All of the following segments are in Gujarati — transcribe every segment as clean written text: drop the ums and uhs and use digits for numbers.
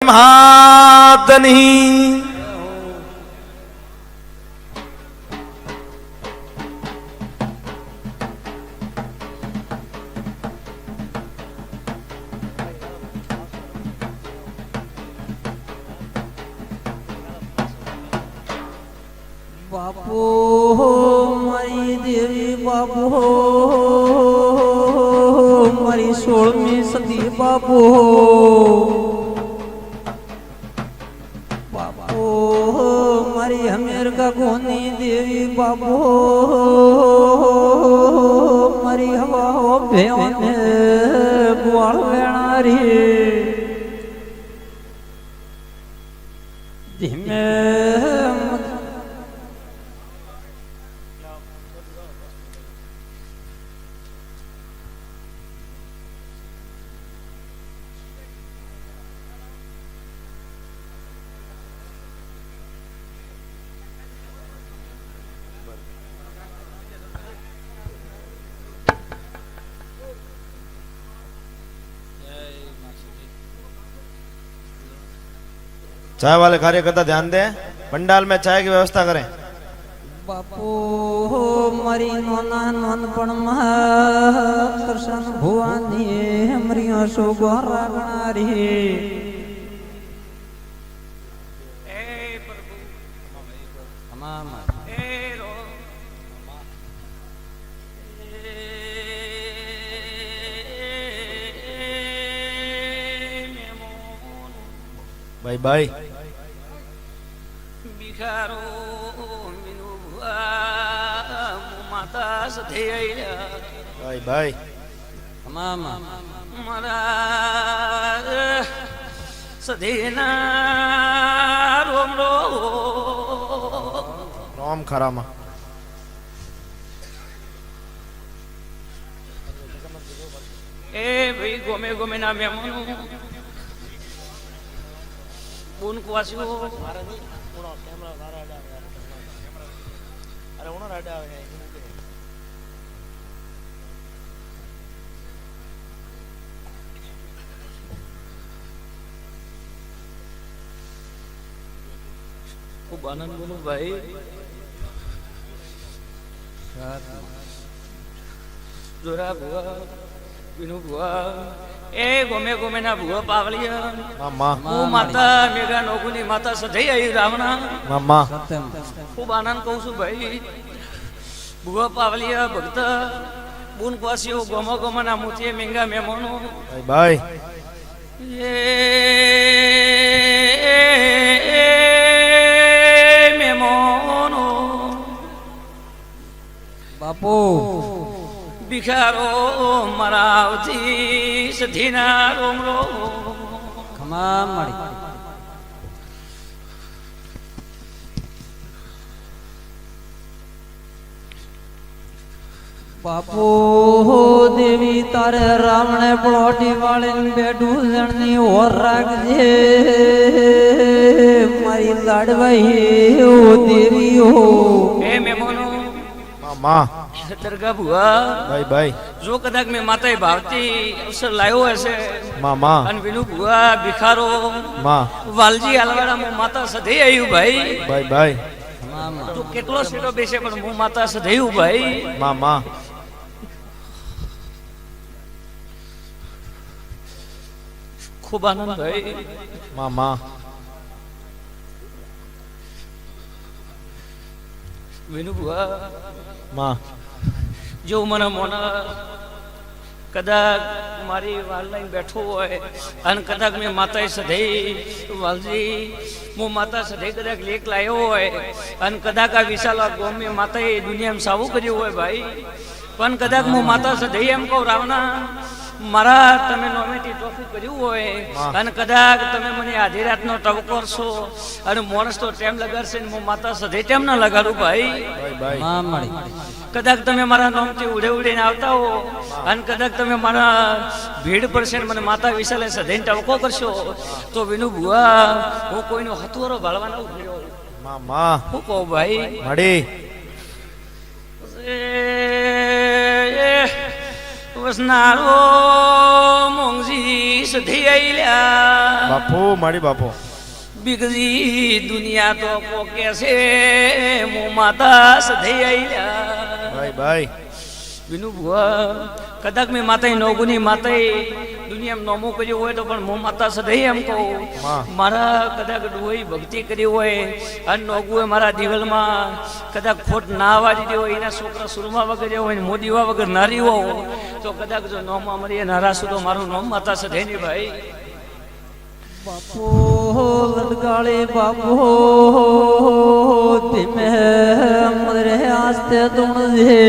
महादनी बापू मारी देवी बापू मारी 16મી સદી बापू बापू मारी हमेर का गोनी देवी बापू मारी हवा हो भेवने ग्वाल वेणारी धीमे चाय वाले कार्यकर्ता ध्यान दें, पंडाल में चाय की व्यवस्था करें। बापू मरी नोना नोनपण कृष्ण भुवानी मरियो सुगोरा गणारी बाय बाय बिखारो मिनु माता सधे बाय बाय मामा मरा सधेना रोम रो राम खरामा ए भाई गोमे गोमे ना मेमनो बुन कुवासियो अरे उनो राडा आवे खूब आनंद बोलो भाई जोरा बुआ बिनु बुआ ए गोमे गोमे ना बुआ पावलिया मामा ओ माता मेगा नोगुनी माता सधई आई रावणा मामा खूब आनंद कहूं छू भाई बुआ पावलिया भक्त बुन क्वासियो गोमो गोमो ना मोतिये मेंगा मेमोनो बाय बाय मेमोनो बापू बिखारो मरावती सधीना रोम रो खमा मड़ी बापू देवी तारे रावणे पलोटी वाले बेडू जणनी और राग जे मारी लाडवाई ओ देवी हो ए मेमोनो मामा दरगाह बुआ बाय बाय जो कदाक में माता भावती अवसर लायो ऐसे मामा अन विनु बुआ बिखारो मां वालजी अलवाड़ा मो माता सधई आयु भाई बाय बाय मामा तू केटलो सेटो बेसे पण मो माता सधई भाई मामा खूब आनंद भाई मामा विनु बुआ मां जो मना मोना कदाक मारी वाल लाइन बैठो है अन कदाक में माता सधई वालजी मो माता सधई कदाक लेक लायो है अन कदाक आ विशाल गोम में माता दुनिया में सावु कर्यो है भाई पण कदाक मो माता सधई एम को रावणा मारा तमे नोमेटी ट्रॉफी कर्યું હોય અને કદાચ તમે મને આધી રાતનો ટવ કરશો અને મોણસ તો ટાઈમ લગાડશે ને હું માતા સધે ટાઈમ ના લગાડું ભાઈ મામડી કદાચ તમે મારા નામથી ઉડે ઉડીને આવતા હો અને કદાચ તમે મારા ભીડ પડશે મને માતા વિશાલે સધે ટવકો કરશો તો વિનુ ભુઆ હું કોઈનો હથોરો ભાળવા ના ઉભર્યો મામા હું કહું ભાઈ મડી વસનારો મોંઘજી સધી આઈલ્યા બાપુ મારી બાપુ બીગજી દુનિયા તો કોકે છે મો માતા સધી આઈલ્યા ભાઈ ભાઈ વિનુ ભુવા કદાચ મેં માતા નોગુની માતા દુનિયામાં નોમો કર્યો હોય તો પણ હું માતા સદઈ એમ કહું મારા કદાચ ડોઈ ભક્તિ કરી હોય અને નોગુએ મારા દિવાલમાં કદાચ ખોટ ના આવવા દીધી હોય એના છોકરા સુરમા વગર હોય મોદીવા વગર નારી હોય તો કદાચ જો નોમમાં મરીએ નારાશું તો મારું નામ માતા સદઈ નહીં ભાઈ બાપો લડગાળે બાપો ધીમે મરે આસ્તે તુણજે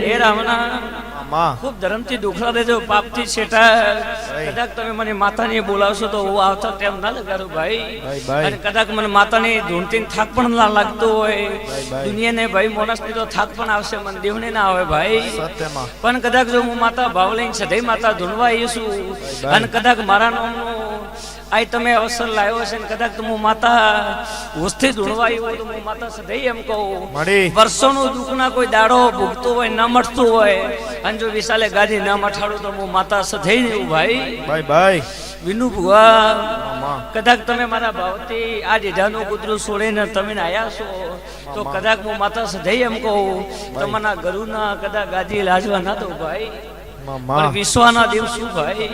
એ રામના માં ખૂબ ધર્મથી દુખડા દેજો પાપથી છેટા કદાચ તમે મને માતાને બોલાવશો તો હું આવતા ટાઈમ ના લગાડું ભાઈ અને કદાચ મને માતાની ધૂણથી થાક પણ ના લાગતો હોય દુનિયાને ભાઈ માણસને તો થાક પણ આવશે મને દેવને ના આવે ભાઈ સત્યમાં પણ કદાચ જો હું માતા ભાવ લઈને સધઈ માતા ધૂણવા આવીશું અને કદાચ મારા નામનું આ તમે અવસર લાવ્યો છે ને કદાચ હું માતા હોશથી ધૂણવા આવ્યો તો હું માતા સધઈ એમ કહું વર્ષોનું દુઃખના કોઈ દાડો ભૂગતો હોય ન મટતું હોય અને જો વિશાલે ગાદી ના મઠાડું તો હું માતા સધઈ નહીં ભાઈ ભાઈ ભાઈ વિનુ ભુવા કદાચ તમે મારા ભાવથી આ દીધાનું કૂતરું છોડીને તમે આવ્યા છો તો કદાચ હું માતા સધઈ એમ કહું તમારા ગરુના કદાચ ગાદી લાજવા ના દો ભાઈ પણ વિશ્વના દિવસ શું ભાઈ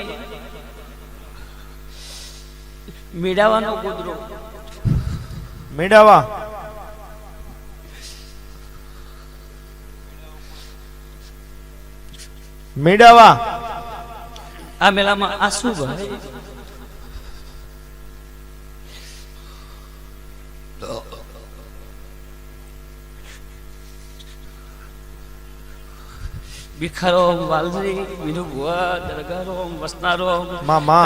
મીડાવાનો કૂતરો મીડાવા મીડાવા આ મેળામાં આ શું ભાઈ ભિખારો વાલજી વિનુ ભુવા દરગારો વસનારો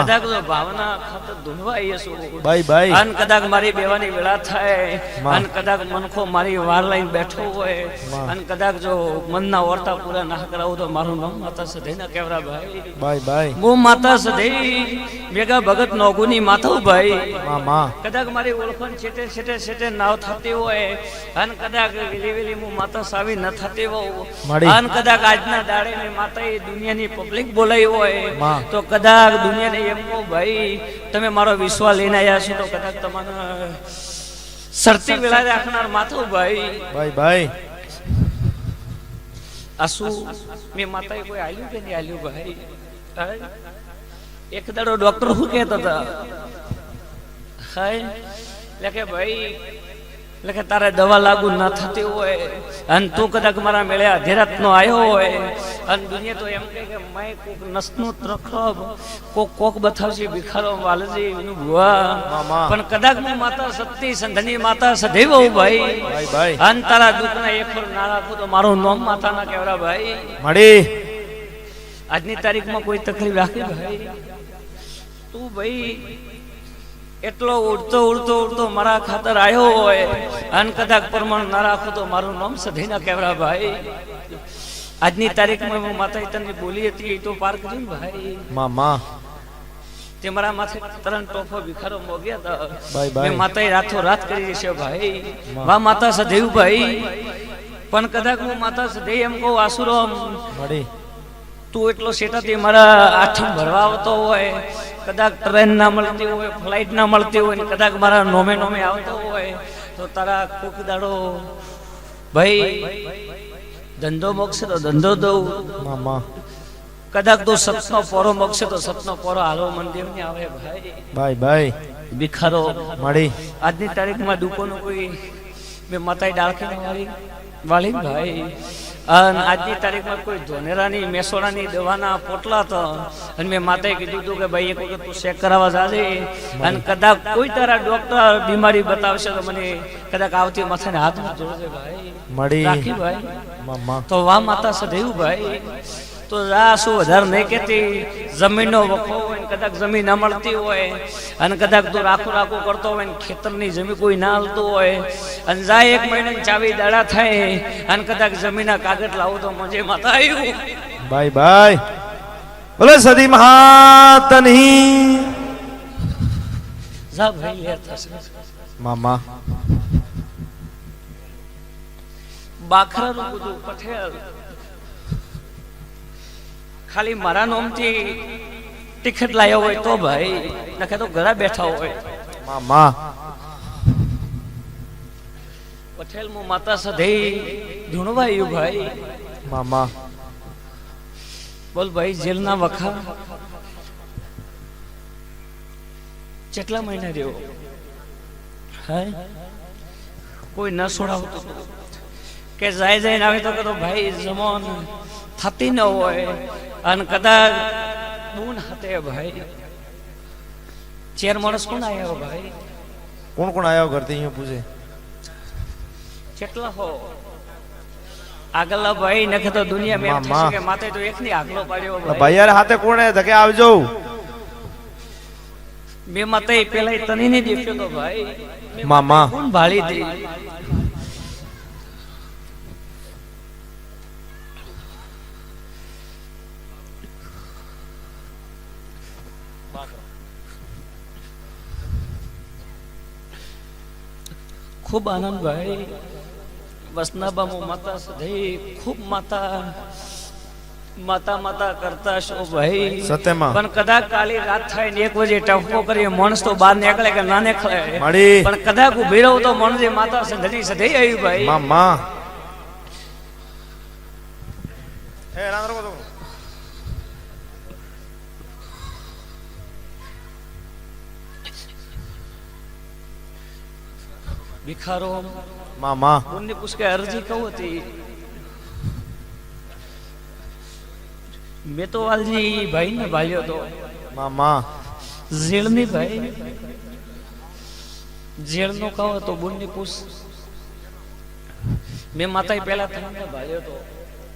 કદાચ ભાવના ખાતર ધૂણવા આવીશું ભાઈ ભાઈ અને કદાચ મારી બેવાની વેળા થાય અને કદાચ મનખો મારી વાર લઈને બેઠો હોય અને કદાચ જો મનના વર્તા પૂરા ના કરાવું તો મારું નામ માતા સધઈ ના કેવરા ભાઈ ભાઈ ભાઈ હું માતા સધઈ મેગા ભગત નોગુની માથું ભાઈ કદાચ મારી ઓળખાણ છેટે છેટે છેટે નાવ થતી હોય અને કદાચ વેલી વેલી હું માતા સાવી ન થતી હોય અને કદાચ આજના દાડે મેં માતા દુનિયાની પબ્લિક બોલાવી હોય તો કદાચ દુનિયાને એમ કહું ભાઈ તમે મારો વિશ્વાસ લઈને આવ્યા છો તો કદાચ તમારા સરતી વેળા રાખનાર માથું ભાઈ ભાઈ ભાઈ આ શું મેં માતાએ કોઈ આલ્યું કે નહીં આલ્યું ભાઈ એક દાડો ડોક્ટર શું કહેતા હતા હાય એટલે કે ભાઈ એટલે કે તારે દવા લાગુ ના થતી હોય અને તું કદાચ મારા મેળે અધેરાત નો આવ્યો હોય અને દુનિયા તો એમ કહે કે મેં કોક નસનું ત્રખબ કોક બતાવશે ભિખારો વાલજી એનું ભુવા પણ કદાચ હું માતા સત્તી સંધની માતા સદૈવ ભાઈ અને તારા દુઃખના એક ફર ના રાખું તો મારું નામ માતા ના કેવરા ભાઈ મળી આજની તારીખમાં કોઈ તકલીફ રાખી ભાઈ તું ભાઈ એટલો ઉડતો ઉડતો ઉડતો મારા ખાતર આવ્યો હોય અને કદાચ પ્રમાણ ના રાખો તો મારું નામ સધી ના કેવરા ભાઈ આજની તારીખમાં હું માતા તને બોલી હતી તો પાર કરી ભાઈ મામા તે મારા માથે ત્રણ ટોફો ભિખારો મોગ્યા હતા મેં માતાએ રાતો રાત કરી છે ભાઈ વા માતા સધેવ ભાઈ પણ કદાચ હું માતા સધેવ એમ કહું આસુરામ તું એટલો સેટાથી મારા આઠમ ભરવા આવતો હોય કદાચ ટ્રેન ના મળતી હોય ફ્લાઇટ ના મળતી હોય ને કદાચ મારા નોમે નોમે આવતો હોય તો તારા કોક દાડો ભાઈ ધંધો મોકશે તો ધંધો દઉં મામા કદાચ તો સતનો પોરો મોકશે તો સતનો પોરો હાલો મંદિર ને આવે ભાઈ ભાઈ ભાઈ ભિખારો મળી આજની તારીખમાં દુકાનો કોઈ મેં માતાએ ડાળખી વાળી ભાઈ અને આજની તારીખમાં કોઈ ધોનેરાની મેસોડાની દવાના પોટલા હતા અને મેં માતાએ કીધું હતું કે ભાઈ એક વખત તું ચેક કરાવવા જાજે અને કદાચ કોઈ તારા ડોક્ટર બીમારી બતાવશે તો મને કદાચ આવતી માથાને હાથ જોડજે ભાઈ મળી રાખી ભાઈ મામા તો વા માતા સધેવ ભાઈ તો આ શું વધારે નહીં કેતી જમીનનો વખો હોય ને કદાચ જમીન ના મળતી હોય અને કદાચ તો રાખો રાખો કરતો હોય ને ખેતરની જમીન કોઈ ના હાલતું હોય અને જાય એક મહિનાની ચાવી દાડા થાય અને કદાચ જમીનના કાગળ લાવો તો મજે માતા આવ્યું ભાઈ ભાઈ બોલે સદી મહાતની જા ભાઈ લે થશે મામા બાખરાનું બધું પઠેલ ખાલી મારા નામથી ટિકિટ લાવ્યો હોય તો ભાઈ નખે તો ઘરે બેઠા હોય મામા પટેલ મુ માતા સધઈ ધૂણવાયું ભાઈ મામા બોલ ભાઈ જેલના વખા કેટલા મહિના રહ્યો હે કોઈ ન છોડાવતું કે જાય જાય આવે તો કહેતો ભાઈ જમોન થતી ન હોય અને કદાચ બૂન હાથે ભાઈ ચેર માણસ કોણ આવ્યો ભાઈ કોણ કોણ આવ્યો કરતી અહીંયા પૂછે કેટલા હો આગલા ભાઈ નખે તો દુનિયા મેં થશે કે માતે તો એકની આગલો પાડ્યો ભાઈ યાર હાથે કોણે ધકે આવજો બે માતે પેલા તની ને દેખ્યો તો ભાઈ મામા કોણ ભાળી દે ખૂબ આનંદ ભાઈ વસનાબામો માતા સધઈ ખૂબ માતા માતા માતા કરતા છો ભાઈ સત્યમાં પણ કદાચ કાલી રાત થાય ને 1 વાગે ટપકો કરી માણસ તો બહાર નીકળે કે ના નીકળે મળી પણ કદાચ ઉભી રહું તો મનજે માતા સધઈ સધઈ આવી ભાઈ મામા એ રાંદરો કો ભિખારો મામા ઉનને પૂછ કે અરજી કહું હતી મેં તો વાલજી ભાઈ ને ભાલ્યો તો મામા જેલની ભાઈ જેલનો કહો તો બુનની પૂછ મેં માતા પહેલા તમને ભાલ્યો તો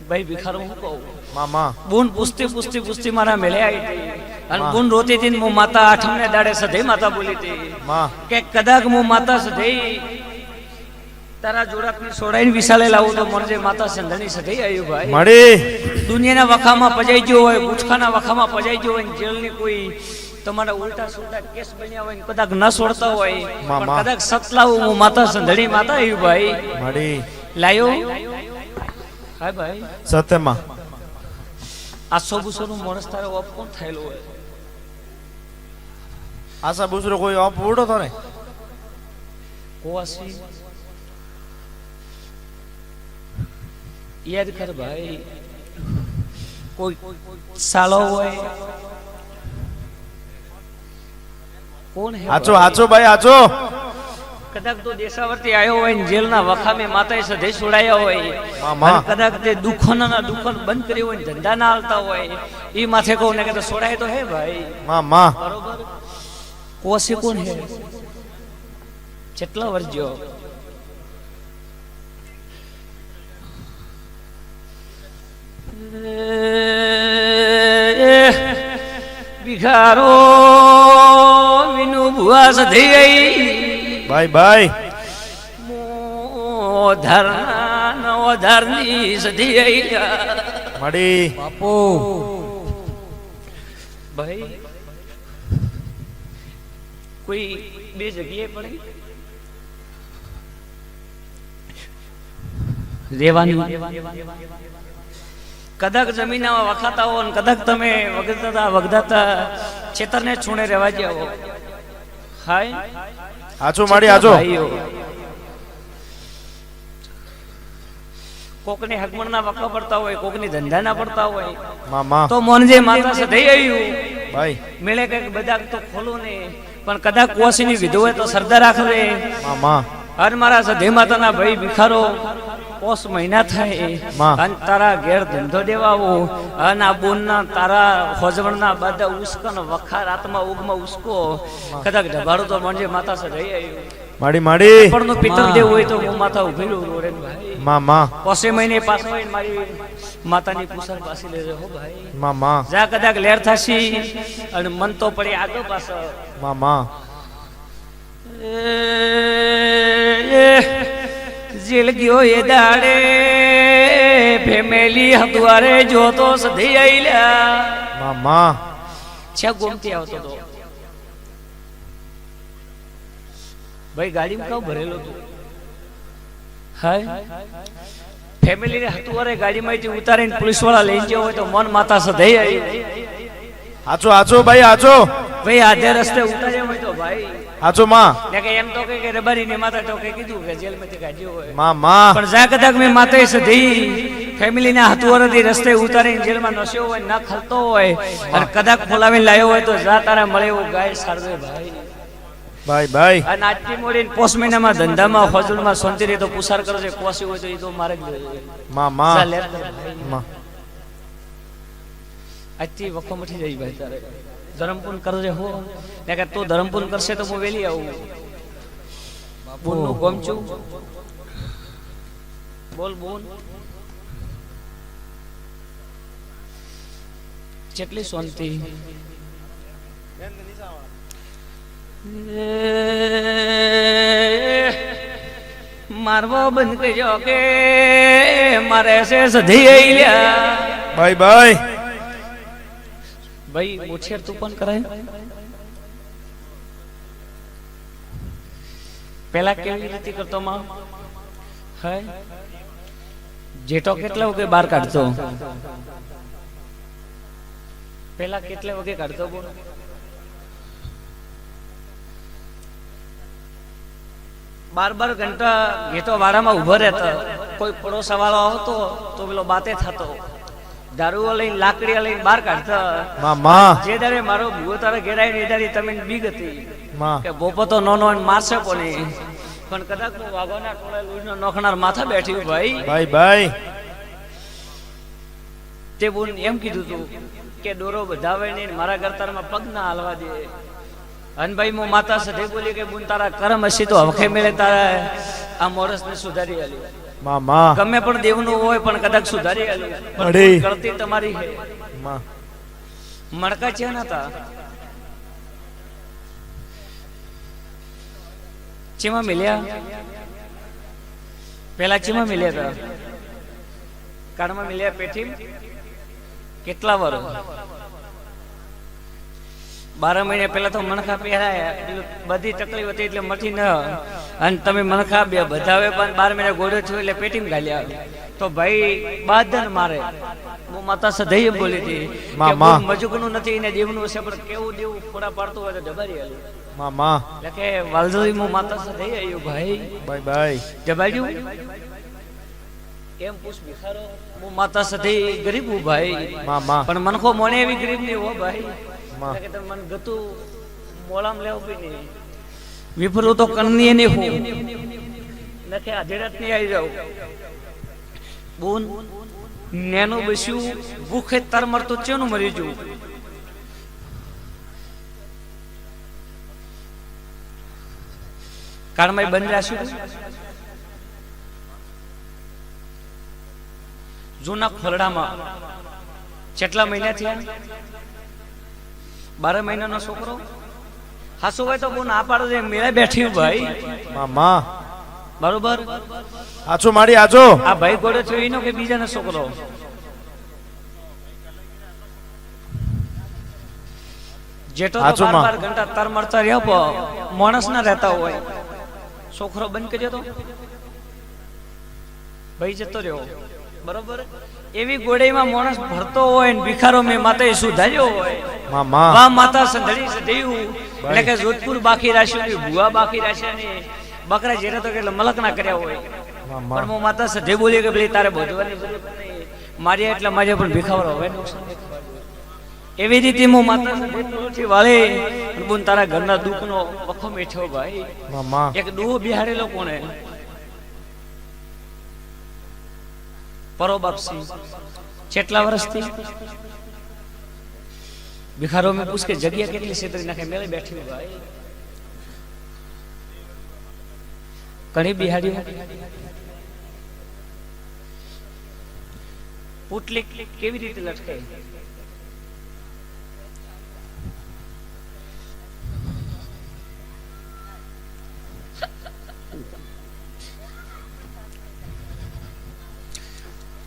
ભાઈ ભિખારો હું કહું મામા બુન પૂછતી મારા મેલે આવી હતી અને બુન રોતી હતી હું માતા આઠમને દાડે સધઈ માતા બોલી હતી માં કે કદાચ હું માતા સધઈ તારા જોડાકને છોડાઈને વિશાલે લાવું તો મરજે માતા સંધણી સધઈ આવ્યું ભાઈ મળી દુનિયાના વખામાં પજાઈ ગયો હોય ગુજખાના વખામાં પજાઈ ગયો હોય જેલની કોઈ તમારા ઉલટા સુલટા કેસ બન્યા હોય કદાચ ન છોડતા હોય પણ કદાચ સતલાવું હું માતા સંધણી માતા આવ્યું ભાઈ મળી લાયો હા ભાઈ સત્યમાં આ સોબુસોનું માણસ તારે ઓપ કોણ થયેલું હોય આશા બુસરો કોઈ ઓપ ઉડો તો ને કોવાસી યાદ કર ભાઈ કોઈ સાલો હોય કોણ હે આચો આચો ભાઈ આચો કદાચ તો દેશાવરથી આવ્યો હોય ને જેલના વખામે માતાએ સધઈ છોડાયા હોય મામા અને કદાચ તે દુકાનના દુકાન બંધ કરી હોય ને ધંધા ના હાલતા હોય એ માથે કહું ને કે તો છોડાય તો હે ભાઈ મામા બરોબર કોસે કોણ હે કેટલા વર્ષ જો ભિખારો વિનુ ભુવા સધઈ ભાઈ ભાઈ મોધરના નવધરની સધી મળી બાપુ ભાઈ કોઈ બે જગ્યાએ પડી રેવાની કદાચ જમીનમાં વખાતા હો ને કદાચ તમે વગદાતા છેતરને છૂણે રહેવા જાઓ હાય આચો માડી આચો કોકની હગમણના વખા પડતા હોય કોકની ધંધાના પડતા હોય મામા તો મોનજે માતા સધઈ આવ્યું ભાઈ મેળે કઈક બધા તો ખોલું ને પણ કદાચ કોસીની વિધો હોય તો સરદાર રાખવે મામા અને મારા સધઈ માતાના ભાઈ ભિખારો પોસ મહિના થાય અને તારા ઘેર ધંધો દેવાવો અને આ બોનના તારા હોજવણના બધા ઉસ્કન વખા રાતમાં ઉગમાં ઉસ્કો કદાચ ઢબાડો તો મણજે માતા સધઈ આવ્યું માડી માડી પણ નો પિતર દેવું હોય તો હું માતા ઉભી રહું રે ભાઈ મામા પોસે મહિને પાછો આવીને મારી માતાની પૂછડ પાછી લેજો હો ભાઈ મામા જા કદાચ લેર થાશી અને મન તો પડી આગળ પાછળ મામા જેલ ગયો એ દાડે ફેમિલી હદવારે જોતો સધી આઈલા મામા છે ગોમતી આવતો તો ભાઈ ગાડીમાં કાવ ભરેલો તું હાય ફેમિલી ને હતુવારે ગાડીમાંથી ઉતારીને પોલીસ વાળા લઈ ગયો હોય તો મન માતા સધી આવી આચો આચો ભાઈ આચો ભાઈ આધે રસ્તે ઉતાર્યો હોય તો ભાઈ આચો માં ને કે એમ તો કે રબારી ને માતા તો કે કીધું કે જેલ માંથી કાઢ્યો હોય માં માં પણ જા કદાચ મેં માતાએ સધી ફેમિલી ના હતુવારથી રસ્તે ઉતારીને જેલમાં નસ્યો હોય ના ખલતો હોય અને કદાચ ખોલાવીને લાવ્યો હોય તો જા તારા મળે એવું ગાય સારવે ભાઈ ભાઈ ભાઈ અને આજથી મોડીને પોષ મહિનામાં ધંધામાં ફજૂલમાં શાંતિ રહે તો પુસાર કરજે કોસી હોય તો એ તો મારે જ જોઈએ માં માં જા લેર કર ભાઈ. માં આજથી વખો મઠી જાય ભાઈ તારે ધરમપૂર્ણ કરજે હો ને કે તું ધરમપૂર્ણ કરશે તો હું વેલી આવું બોલનું ગમચું બોલ બોલ કેટલી શાંતિ મારવા બંધ કરજો કે મારે છે સધી આઈલ્યા ભાઈ ભાઈ ભાઈ મોછેર તું પણ કરાય પેલા કેવી રીતે કરતો માં હે જેટો કેટલા વગે બહાર કાઢતો પેલા કેટલા વગે કાઢતો બોલ 12 ઘંટા ઘેટો વારામાં ઉભો રહેતો કોઈ પડોશા વાળો આવતો તો પેલો બાતે થતો દારૂ લઈને લાકડી લઈને બહાર કાઢતા માં માં જે દાડે મારો ભૂવો તારા ઘેરાય ને એ દાડે તમે બીક હતી માં કે બોપો તો નો મારશે પણ કદાચ વાઘોના ટોળે લૂઈનો નોખનાર માથા બેઠી ભાઈ ભાઈ ભાઈ તે બોલ એમ કીધું તું કે ડોરો બધાવે નહીં મારા ગરતારમાં પગ ના હાલવા દે અને ભાઈ હું માતા સધે બોલી કે બુન તારા કર્મ હશે તો હવખે મેળે તારા આ મોરસને સુધારી આલ્યું માં માં ગમે પણ દેવનું હોય પણ કદાચ સુધારી આલ્યું પણ અરે. ગલતી તમારી છે માં મણકા છે નતા ચેમાં મિલ્યા પેલા ચેમાં મિલ્યા હતા કાળમાં મિલ્યા પેઠી કેટલા વર્ષ 12 મહિને પેલા તો મણખા પહેરાયા બધી તકલીફ હતી એટલે મઠી ન અને તમે મણખા બે બધાવે પણ 12 મહિને ગોળો થયો એટલે પેટીમાં ગાલ્યા તો ભાઈ બાદન મારે હું માતા સધૈય બોલી હતી કે માં. મજુકનું નથી ને દેવનું છે પણ કેવું દેવું ફોડા પાડતું હોય તો ડબારી આલ્યું માં માં એટલે કે વાલદોઈ હું માતા સધૈય આવ્યું ભાઈ ભાઈ ભાઈ ડબાડ્યું એમ પૂછ ભિખારો હું માતા સધૈય ગરીબ હું ભાઈ માં માં પણ મનખો મોને એવી ગરીબ નહીં હો ભાઈ માં કે તમે મન ગતું મોળામ લેવું બી નહીં વિફરું તો કન્ની નહીં હું નકે આધેરાત નહીં આવી જાવ બોન નેનું બસ્યું ભૂખે તર મરતો ચેનું મરી જવું કાળમાં બંધ રાખ્યું જૂના ખરડામાં કેટલા મહિના થયા 12 મહિનાનો છોકરો હાસુ હોય તો બહુ ના પાડે મેળે બેઠી ભાઈ માં માં બરોબર આચો મારી આચો આ ભાઈ ગોળે થયો એનો કે બીજાનો છોકરો જેટો તો હાચું માં. 12 ઘંટા તર મરતા રહ્યો માણસ ના રહેતા હોય છોકરો બંધ કર્યો તો ભાઈ જતો રહ્યો બરોબર એવી ગોળીમાં માણસ ભરતો હોય ને ભિખારો મેં માતાએ સુધાર્યો હોય માં માં વાહ માતા સંધળી સધેયું એટલે કે જોધપુર બાકી રાખ્યું ને ભુવા બાકી રાખ્યા ને બકરા જેરા તો કે મલક ના કર્યા હોય માં પણ માં હું માતા સધે બોલી કે ભાઈ તારે બોધવાની જરૂર નહીં મારી એટલે મારે પણ ભિખારો હવે નુકસાન નહીં થવાનું. એવી રીતે હું માતા સધે વાળે બોન તારા ઘરના દુઃખનો વખો મેઠ્યો ભાઈ માં માં એક ડૂહો બિહાડેલો કોણે પરોબાક્ષી કેટલા વર્ષથી ભિખારો મેં પૂછ કે જગ્યા કેટલી છેતરી નાખે મેળે બેઠી ભાઈ ઘણી બિહાડીઓ પુટલી કેવી રીતે લટકે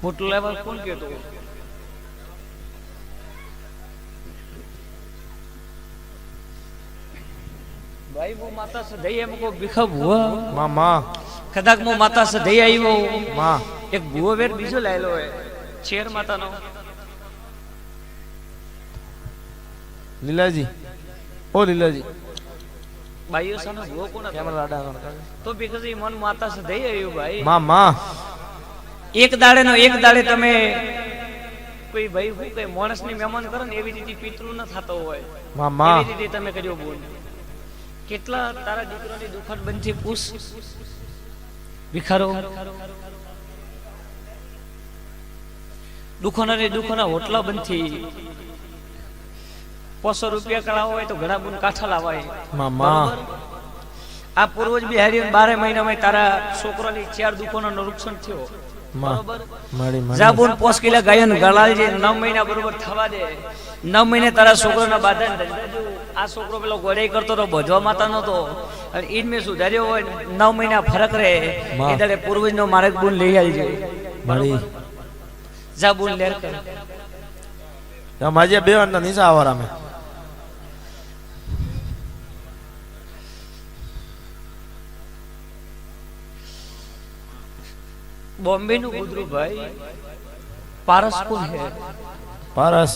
પુટલું લેવા કોણ કહેતો ભાઈ वो माता से दही हमको बिखब हुआ માં માં कदाक मो माता से दही આવ્યો માં એક ભૂવો વેર બીજો લાયેલો હે શેર માતાનો લીલાજી ઓ લીલાજી બાઈઓ સામે ભૂવો કોણ હતો? કેમેરા આડા તો ભીખજી મન માતા સધઈ આવ્યું ભાઈ. માં માં એક દાડે નો એક દાડે તમે કોઈ ભાઈ હું કઈ માણસની મહેમાન કરો ને એવી રીતે પિતૃ ન થતો હોય માં માં એવી રીતે તમે કર્યો બોલ. કેટલા તારા દીકરાની દુખાન બનથી પૂછ ભિખારો દુખાના હોટલા બનથી 500 રૂપિયા કળાવો હોય તો ઘણા બુન કાઠા લાવાય. માં માં આ પૂર્વજ બિહારી 12 મહિનામાં તારા છોકરાની 4 દુકાનો નુકસાન થયો. માં બરોબર મારી મારી જાબુન 5 કિલો ગાયન ગળાલજે 9 મહિના બરોબર થવા દે. 9 મહિને તારા છોકરાના બાધા ધંધા આ છોકરો પેલો ગોડાઈ કરતો તો ભજવા માતા નતો અને ઈદ મે સુધાર્યો હોય 9 મહિના ફરક રહે એ દાડે પૂર્વજનો માર્ગ બુન લઈ આવજે. મારી જાબુન લેર કર માજે બે વારના નીચા આવારા મે बॉम्बे નું ગુદરું ભાઈ પારસ કોણ હે? પારસ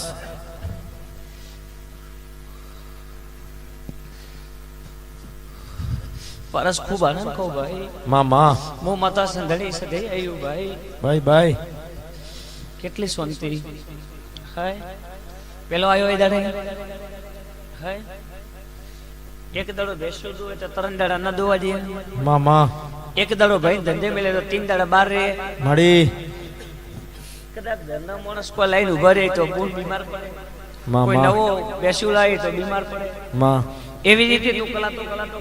પારસ ખૂબ આનંદ કહો ભાઈ. માં માં મો માતા સંધણી સદે આવ્યું ભાઈ. ભાઈ ભાઈ કેટલી શાંતિ. હાય પેલો આવ્યો એ દાડે હાય એક દાડો બેસો દો તો ત્રણ દાડા ન દોવા દે. માં માં એક દાડો ભાઈ ધંધે મેલે તો 3 દાડા બહાર રહે. મળી કદાચ ઘરના માણસ કોઈ લાઈન ઉભા રહે તો પૂર બીમાર પડે. માં કોઈ માં નવો બેસ્યું લાવે તો બીમાર પડે. માં એવી રીતે તું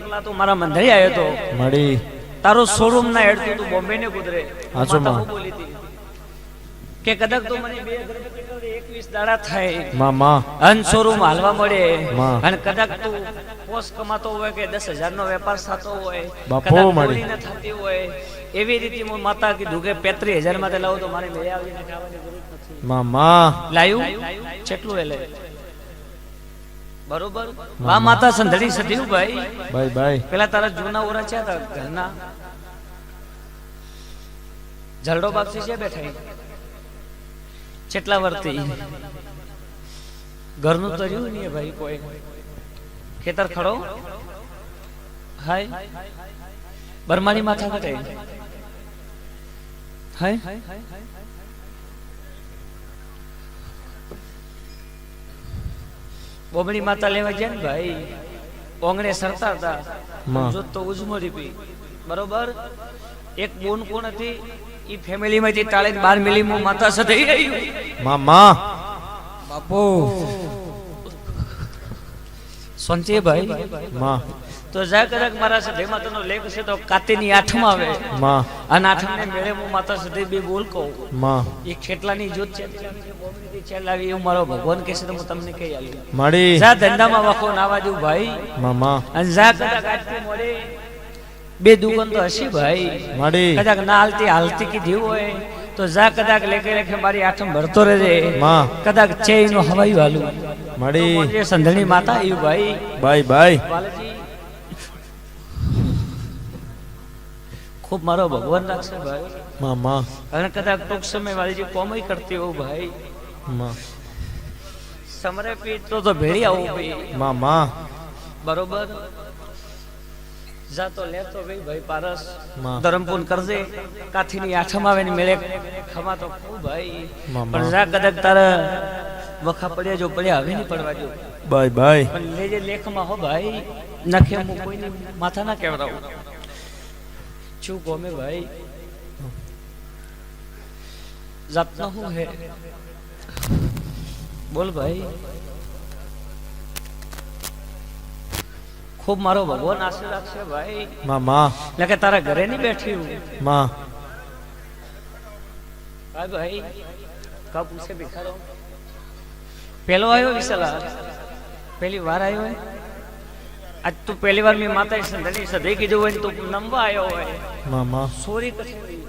કલાતો મારા મંદિરે આવ્યો તો મળી તારો શોરૂમ ના હેડ તું બોમ્બે ને કુદરે. હાચું માતા માં. હું બોલી હતી કે કદાચ તો મને 2 ગણપતિ કરે 21 દાડા થાય માં માં અન શોરૂમ હાલવા મળે માં. અને કદાચ તું પોસ કમાતો હોય કે 10,000 નો વેપાર થતો હોય બાપો કદાચ મળી. ચોરી ન થતી હોય એવી રીતે હું માતા કીધું કે 35,000 માં લાવું તો મારે લઈ આવીને ખાવાની જરૂર નથી. માં માં લાયું કેટલું એલે બરોબર. આ માતા સંધડી સધ્યું ભાઈ. ભાઈ ભાઈ પેલા તારા જૂના ઓરા છે ઘરના જલડો બાપસી છે બેઠા કેટલા વર્તી ઘરનું તો રહ્યું નહીં ભાઈ. કોઈ ખેતર ખડો હાય બરમાની માથા કટે હાય બોબડી માતા લેવા ગયા ને ભાઈ ઓંગણે સરતા હતા માં. જો તો ઉજમરી પી બરોબર. એક બોન કોણ હતી ઈ ફેમિલી માંથી તાળે 12 મિલી મો માતા સાથે આવ્યું. માં માં બાપુ સંચે ભાઈ માં તો જા કદાચ મારા સાથે માતાનો લેખ છે તો કાતીની 8 માં આવે માં અને 8 ને મેળે હું માતા સાથે બે બોલ કહું. માં એ ખેટલાની જોત છે બોમડીથી ચલાવી એવું મારો ભગવાન કહે છે તો હું તમને કહી આલ્યું. મળી જા ધંધામાં વખો નાવા દઉં ભાઈ. માં માં અને જા કદાચ આજથી મોડે 2 દુકાન તો હશે ભાઈ. મળી કદાચ ના હાલતી કીધી હોય તો જા કદાચ લેખે મારી આઠમ ભરતો રહેજે. માં કદાચ છે એનો હવાયું હાલું મળી જે સંધણી માતા આવ્યું ભાઈ. ભાઈ ભાઈ બાલાજી ખૂબ મારો ભગવાન રાખશે ભાઈ. માં માં અને કદાચ ટૂંક સમય વાલીજી કોમય કરતી હોઉં ભાઈ. માં સમરે પીતો તો ભેળી આવું ભાઈ માં માં બરોબર. જાતો લેતો ભાઈ પારસ માં. ધરમપૂન કરજે કાથીની આઠમ આવે ને મેળે ખમા તો ખૂબ ભાઈ. માં. પણ જા કદાચ તારા વખા પડ્યા જો પડ્યા હવે નહીં પડવા જો. ભાઈ ભાઈ પણ લેજે લેખમાં હો ભાઈ નખે હું કોઈની માથા ના કેવડાવું છું ગમે ભાઈ. જાતનો હું હે બોલ ભાઈ. ખૂબ મારો ભગવાન આશીર્વાદ રાખશે ભાઈ. માં માં એટલે કે તારા ઘરે નહીં બેઠી હું માં ભાઈ ભાઈ કા પૂછે ભિખારો પેલો આવ્યો વિશાલા પહેલી વાર આવ્યો હોય આજ તું પહેલી વાર મેં માતા સંધણી સધઈ કીધું હોય તું નમવા આવ્યો હોય માં માં સોરી કઠોરી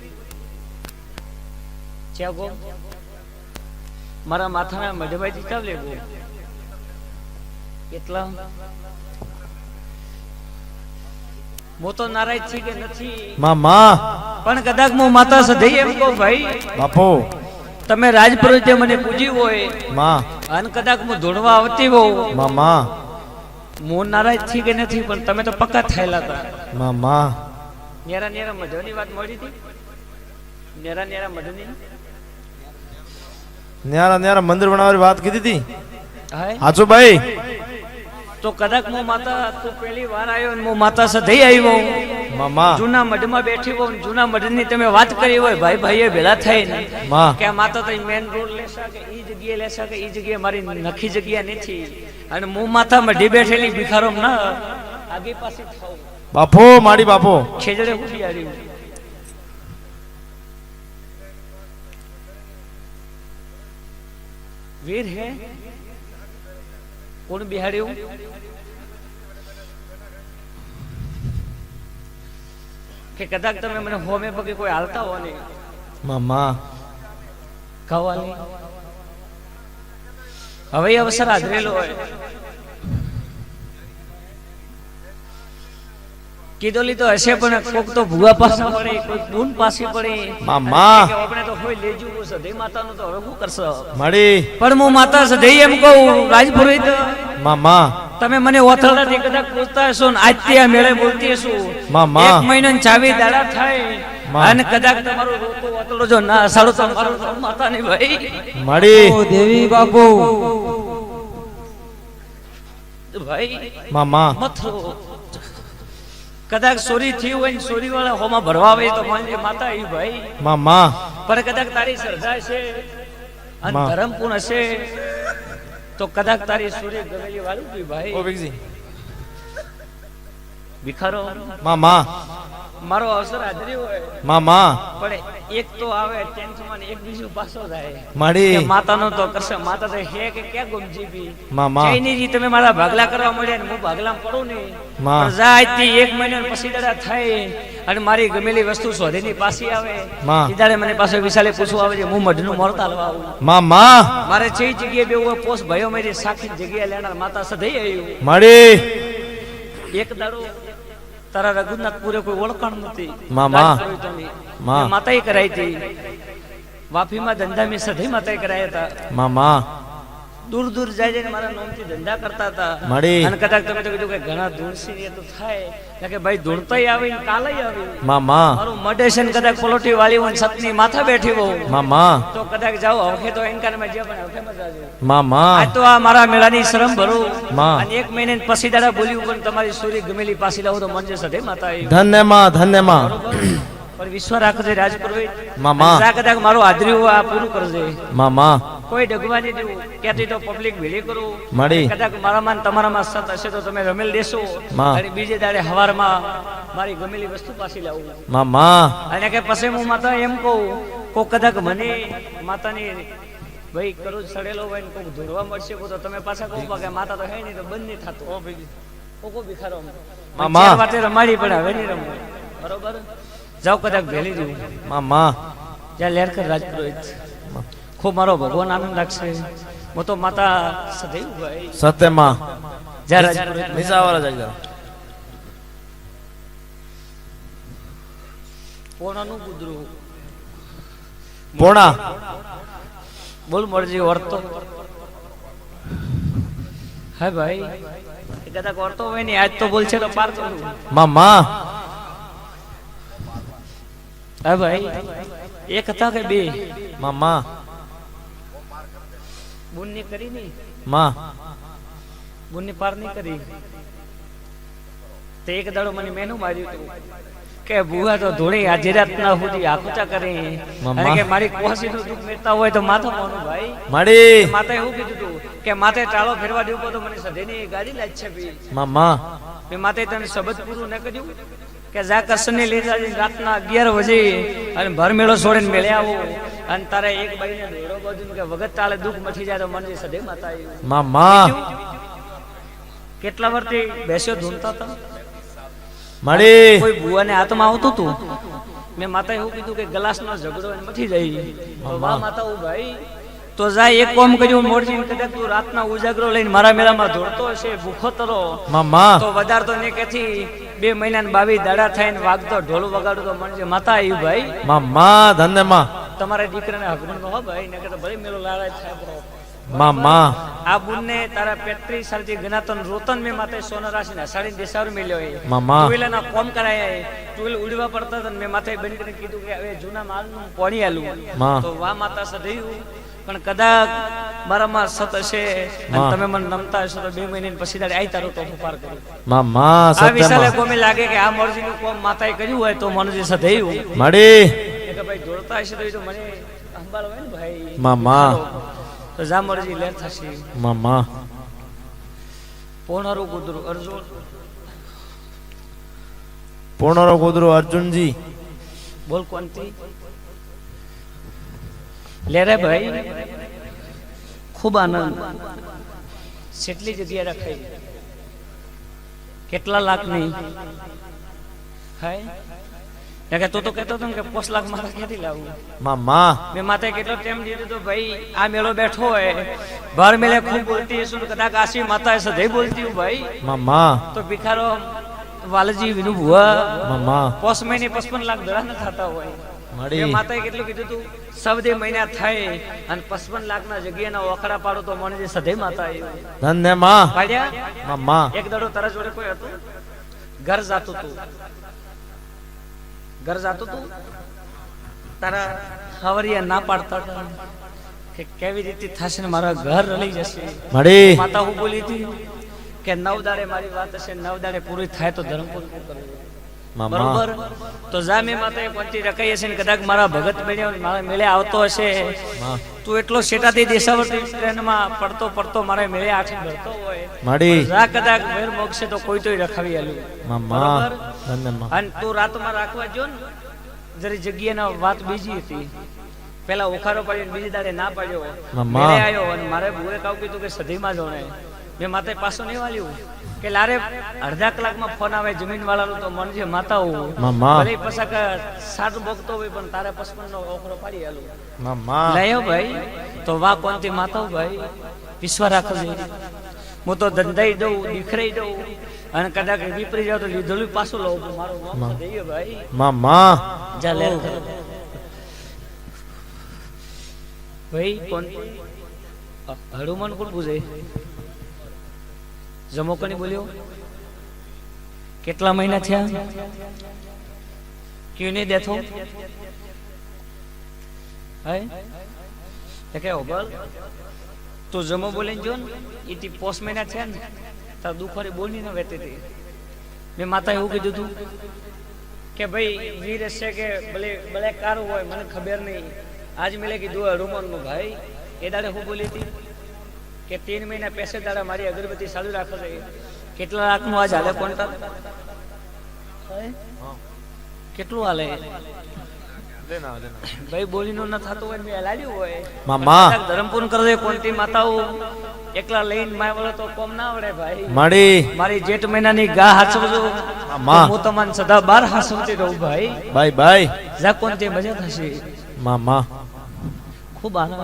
ચાગો મારા માથાના મઢભાઈ ચાવ લેવો કેટલા મો તો નારાજ છે કે નથી માં માં પણ કદાચ હું માતા સધઈ એમ કહું ભાઈ બાપો તમે રાજપુરોહિતે મને પૂજ્યું હોય માં અને કદાચ હું ધૂણવા આવતી હોઉં મામા હું નારાજ થી કે નથી પણ તમે તો પક્કા થયેલા હતા મામા નેરા નેરા મધુની વાત મળી હતી નેરા નેરા મધુની ન્યારા ન્યારા મંદિર બનાવવાની વાત કીધી હતી હાય હાચો ભાઈ તો કદાચ હું માતા તું પહેલી વાર આવ્યો ને હું માતા સધઈ આવ્યો મામા જૂના મઢમાં બેઠી હોઉં ને જૂના મઢની તમે વાત કરી હોય ભાઈ ભાઈએ ભેળા થઈને માં કે આ માતા તો મેન રોડ લેશા કે ઈ જગ્યાએ લેશા કે ઈ જગ્યાએ મારી નખી જગ્યા નથી અને હું માથા મઢી બેઠેલી ભિખારો ના આગે પાછી થાઉં બાપો માડી બાપો છેજડે હું બિહારી વીર હે કોણ બિહાડ્યું કે કદાચ તમે મને હોમે પગે કોઈ હાલતા હો ને મામા ખાવાની હવે એ અવસર હાજરેલો હોય કીધો લીધો હશે પણ કોક તો ભૂવા પાસે પડે કોઈ બૂન પાસે પડે મામા કે આપણે તો હોય લેજુ સધઈ માતાનું તો હવે શું કરશો માડી પણ હું માતા સધઈ એમ કહું રાજપુરોહિત મામા તમે મને ઓથરડાથી કદાચ પૂછતા હશો ને આજથી આ મેળે બોલતી હશો મામા 1 મહિનો ને 24 દાડા થાય અને કદાચ તમારો રોતો ઓતળો જો ના સાડો તો મારો માતા ની ભાઈ માડી ઓ દેવી બાપુ ભાઈ મામા મથરો કદાચ ચોરી થઈ હોય ને ચોરી વાળા હોમાં ભરવા આવે તો માનજે માતા એ ભાઈ મામા પણ કદાચ તારી શ્રદ્ધા છે અને માં. ધર્મપૂર્ણ છે તો કદાચ તારી સૂર્ય ગવેલી વાળું કી ભાઈ ઓ વિકજી ભિખારો મામા મારો અવસર હાજરી હોય મામા પણ એક તો આવે ટેન્શનમાં એક બીજું પાછો જાય માડી કે માતાનો તો કરશે માતા તો હે કે ક્યાં ગુમજી બી મામા જઈની જી તમે મારા ભાગલા કરવા મળ્યા ને હું ભાગલામાં પડું ને માં. પણ જાય તે 1 મહિના પછી દાડા થાય અને મારી ગમેલી વસ્તુ શોધીની પાછી આવે માં. ઈદારે મને પાસે વિશાલે પૂછવા આવે છે હું મઢનું મોરતા હાલવા આવું મામા મારે છે જગ્યાએ બેવું હોય પોસ ભયો મારી સાખી જગ્યાએ લેનાર માતા સધઈ આવ્યું માડી એક દાડો તારા રઘુનાથ પૂરે કોઈ ઓળખાણ નથી મામા. રાજપુરોહિતોની. માં. મેં માતાએ કરાઈ હતી વાપીમાં ધંધા મેં સધઈ માતાએ કરાયા હતા મામા દૂર દૂર જાય જઈને મારા નામથી ધંધા કરતા હતા મળી. અને કદાચ તમે તો કીધું કે ઘણા ધૂળસી એ તો થાય એટલે કે ભાઈ ધૂળતાય આવી ને કાલય આવી મામા મારું મડેશન કદાચ પલોટી વાળી હોય ને સતની માથા બેઠી હોઉં મામા તો કદાચ જાઓ હવખે તો એનકારમાં જે પણ હવખે મજા આવે મામા આજ તો આ મારા મેળાની શરમ ભરું માં. અને 1 મહિને પછી દાડા બોલ્યું પણ તમારી સૂરી ગમેલી પાછી લાવું તો મનજે સધે માતા આવી ધન્યમાં ધન્યમાં પણ વિશ્વ રાખજે રાજપુરોહિત મામા. અને જા કદાચ મારું હાજરી આ પૂરું કરજે મામા કોઈ ડગવાની દેવું ક્યાંથી તો પબ્લિક ભેળી કરું મળી. કદાચ મારામાં ને તમારામાં સત હશે તો તમે રમેલ દેશો માં. અને બીજે દાડે હવારમાં મારી ગમેલી વસ્તુ પાછી લાવું મામા અને કે પછી હું માતા એમ કહું કોક કદાચ મને માતાની ભાઈ કરું સડેલો હોય ને કોક ધોરવા મળશે તો તમે પાછા કહો કે માતા તો હે નહીં તો બંધ નહીં થતું કોકો ભિખારો મામા. ચાર વાતે રમાડી પણ હવે નહીં રમવું બરોબર જાઓ કદાચ ભેલી દઉં મામા જ્યાં લેરકર રાજપુરોહિત ખૂબ મારો ભગવાન આનંદ રાખશે હું તો માતા સદૈવ ભાઈ સત્યમાં જ્યાં રાજપુરોહિત નિશાવાળા જાય પોણાનું કૂતરું પોણા બોલ મરજી વર્તો હા ભાઈ એ કદાચ વર્તો હોય ને આજ તો બોલશે તો પાર કરું મામા હા ભાઈ એક હતા કે બે મામા બુનની કરી ની માં બુનની પાર નહીં કરી તે એક દાડો મને મેનું માર્યું હતું કે બુઆ તો ધોળી આજી રાત ના સુધી આખુચા કરી મમ્મા. અને કે મારી કોસી નું દુઃખ મેળતા હોય તો માથા મોનું ભાઈ માડી માતા એવું કીધું હતું કે માથે ટાળો ફેરવા દેવું તો મને સધેની ગાડી લાજ છે બી મામા મેં માતે તને શબ્દ પૂરું ન કર્યું કે જા કરસને લઈ જાય રાતના 11 વાગે અને ભર મેળો છોડીને મેળે આવો અને તારે એક બાઈને દોડો બાજુ કે વગત તાલે દુઃખ મથી જાય તો મને સધે માતા આવ્યું મામા કેટલા વર્ષથી બેસ્યો ધૂનતા હતા માડી કોઈ બુઆને હાથમાં આવતું હતું મેં માતા એવું કીધું કે ગ્લાસનો ઝઘડો એને મથી જાય તો વાહ માતા ઓ ભાઈ તો જા એક કોમ કર્યું મોરજી કદાચ તું રાતના ઉજાગરો લઈને મારા મેળામાં દોડતો હશે ભૂખો તરો મામા તો વધારતો ને કેથી 2 મહિના ને 22 દાડા થઈને વાગતો ઢોલ વગાડું તો મને માતા આવ્યું ભાઈ મામા ધન્યમાં તમારા દીકરાને હગમણ કહો ભાઈ ને કે તો ભલે મેલો લારા થાય મામા આ બુનને તારા 35 સાલથી ગણાતન રોતન મેં માથે સોના રાશિને સાડી દેસાર મેલ્યો એ મામા. ટુવેલના કોમ કરાયા એ ટુવેલ ઉડવા પડતા હતા ને મેં માથે બંધ કરીને કીધું કે હવે જૂના માલનું પાણી આલું માં. તો વા માતા સધૈયું પણ કદાચ મારામાં સત હશે અને માં. તમે મને નમતા હશો તો 2 મહિના પછી તારે આઈ તારો તો પાર કરું મામા આ વિશાલે સત્યમાં કોમે લાગે કે આ મરજીનું કોમ માતાએ કર્યું હોય તો મને જે સધૈયું મળી કે ભાઈ જોડતા હશે તો એ તો મને સંભાળ હોય ને ભાઈ મામા. તો જા મરજી લેર થશે મામા પોણારું કુદરું અર્જુન પૂર્ણરો કુદરો અર્જુનજી બોલ કોનથી લે રે ભાઈ ખૂબ આનંદ કેટલી જગ્યા રખાઈ કેટલા લાખ નહીં હાય કે તું તો કહેતો હતો ને કે 5 લાખ મારા ક્યાંથી લાવું મામા મેં માથે કેટલો ટાઈમ દીધો તો ભાઈ આ મેળો બેઠો હોય બાર મેળે ખૂબ બોલતી હશું કદાચ આશી માતા સધઈ બોલતી હું ભાઈ મામા તો ભિખારો વાલજી વિનુ ભુવા મામા 5 મહિને 55 લાખ દડા ન થતા હોય મળી મેં માતાએ કેટલું કીધું તું સૌદે મહિના થાય અને 55 લાખના જગ્યાના ઓખડા પાડો તો મને જે સધઈ માતા ધન્ય માં પાડ્યા મામા એક દડો તારા જોડે કોઈ હતું ઘર જાતું તું ઘર જાતું તું તારા ખવરિયા ના પાડતા હતા કે કેવી રીતે થશે ને મારા ઘર લઈ જશે મળી માતા હું બોલી હતી કે 9 દાડે મારી વાત હશે 9 દાડે પૂરી થાય તો ધર્મ પૂરું કરવું મામા બરોબર તો જા મેં માતાએ પંચી રખાઈ હશે ને કદાચ મારા ભગત બન્યો મારા મેળે આવતો હશે માં. તું એટલો શેટાથી દેશાવર્તી ટ્રેનમાં પડતો પડતો મારા મેળે આઠે ભરતો હોય મળી જા કદાચ મેર મોક્ષે તો કોઈ તોય રખાવી આલું મામા બરોબર ધન્ય માં અને તું રાતમાં રાખવા જો ને જરી જગ્યાના વાત બીજી હતી પેલા ઓખારો પાડ્યો બીજી દાડે ના પાડ્યો મામા. મેળે આવ્યો અને મારે ભૂએ કાવ કીધું કે સધીમાં જોણે મેં માથે પાછો નહીં વાલ્યું કે લારે અડધા કલાકમાં ફોન આવે જમીન વાળાનું તો મન જે માતા હું મામા. ભલે પછાક 60 બોકતો હોય પણ તારે 55 નો ઓખરો પાડી આલું મામા લયો ભાઈ તો વા કોનથી માતા ભાઈ વિશ્વાસ રાખજો હું તો ધંધાઈ દઉં દીખરાઈ દઉં અને કદાચ વિપરી જાવ તો લીધેલું પાછું લઉં મારો મોક્ષ દઈએ ભાઈ મામા જા લે ભાઈ કોણ હનુમાન કોણ પૂછે જમો કોની બોલ્યો કેટલા મહિના થયા ક્યું નહીં દેથો હાય કે ઓબલ તું જમો બોલીને જો ને એથી 5 મહિના થયા ને તાર દુખોરી બોલી ન વેતી હતી મેં માતા એવું કીધું તું કે ભાઈ વીર હશે કે ભલે ભલે કારું હોય મને ખબર નહીં આજ મેલે કીધું હનુમાન નું ભાઈ એ દાડે હું બોલી હતી કે 3 મહિના પેસે દાડા મારી અગરબત્તી ચાલુ રાખો છે કેટલા લાખ નું આજ હાલે કોન્ટ્રાક્ટ કેટલું હાલે ભાઈ બોલીનો ન થતો હોય મેં હલાડ્યું હોય મામા ધરમપુર કરે કોન્ટી માતાઓ એકલા લઈને માય વળો તો કોમ ના આવડે ભાઈ મળી મારી જેઠ મહિનાની ગા હાચવજો મામા. હું તમને સદા 12 હાચવતી રહું ભાઈ બાય બાય જા કોન્ટી મજા થશે મામા ખૂબ આનંદ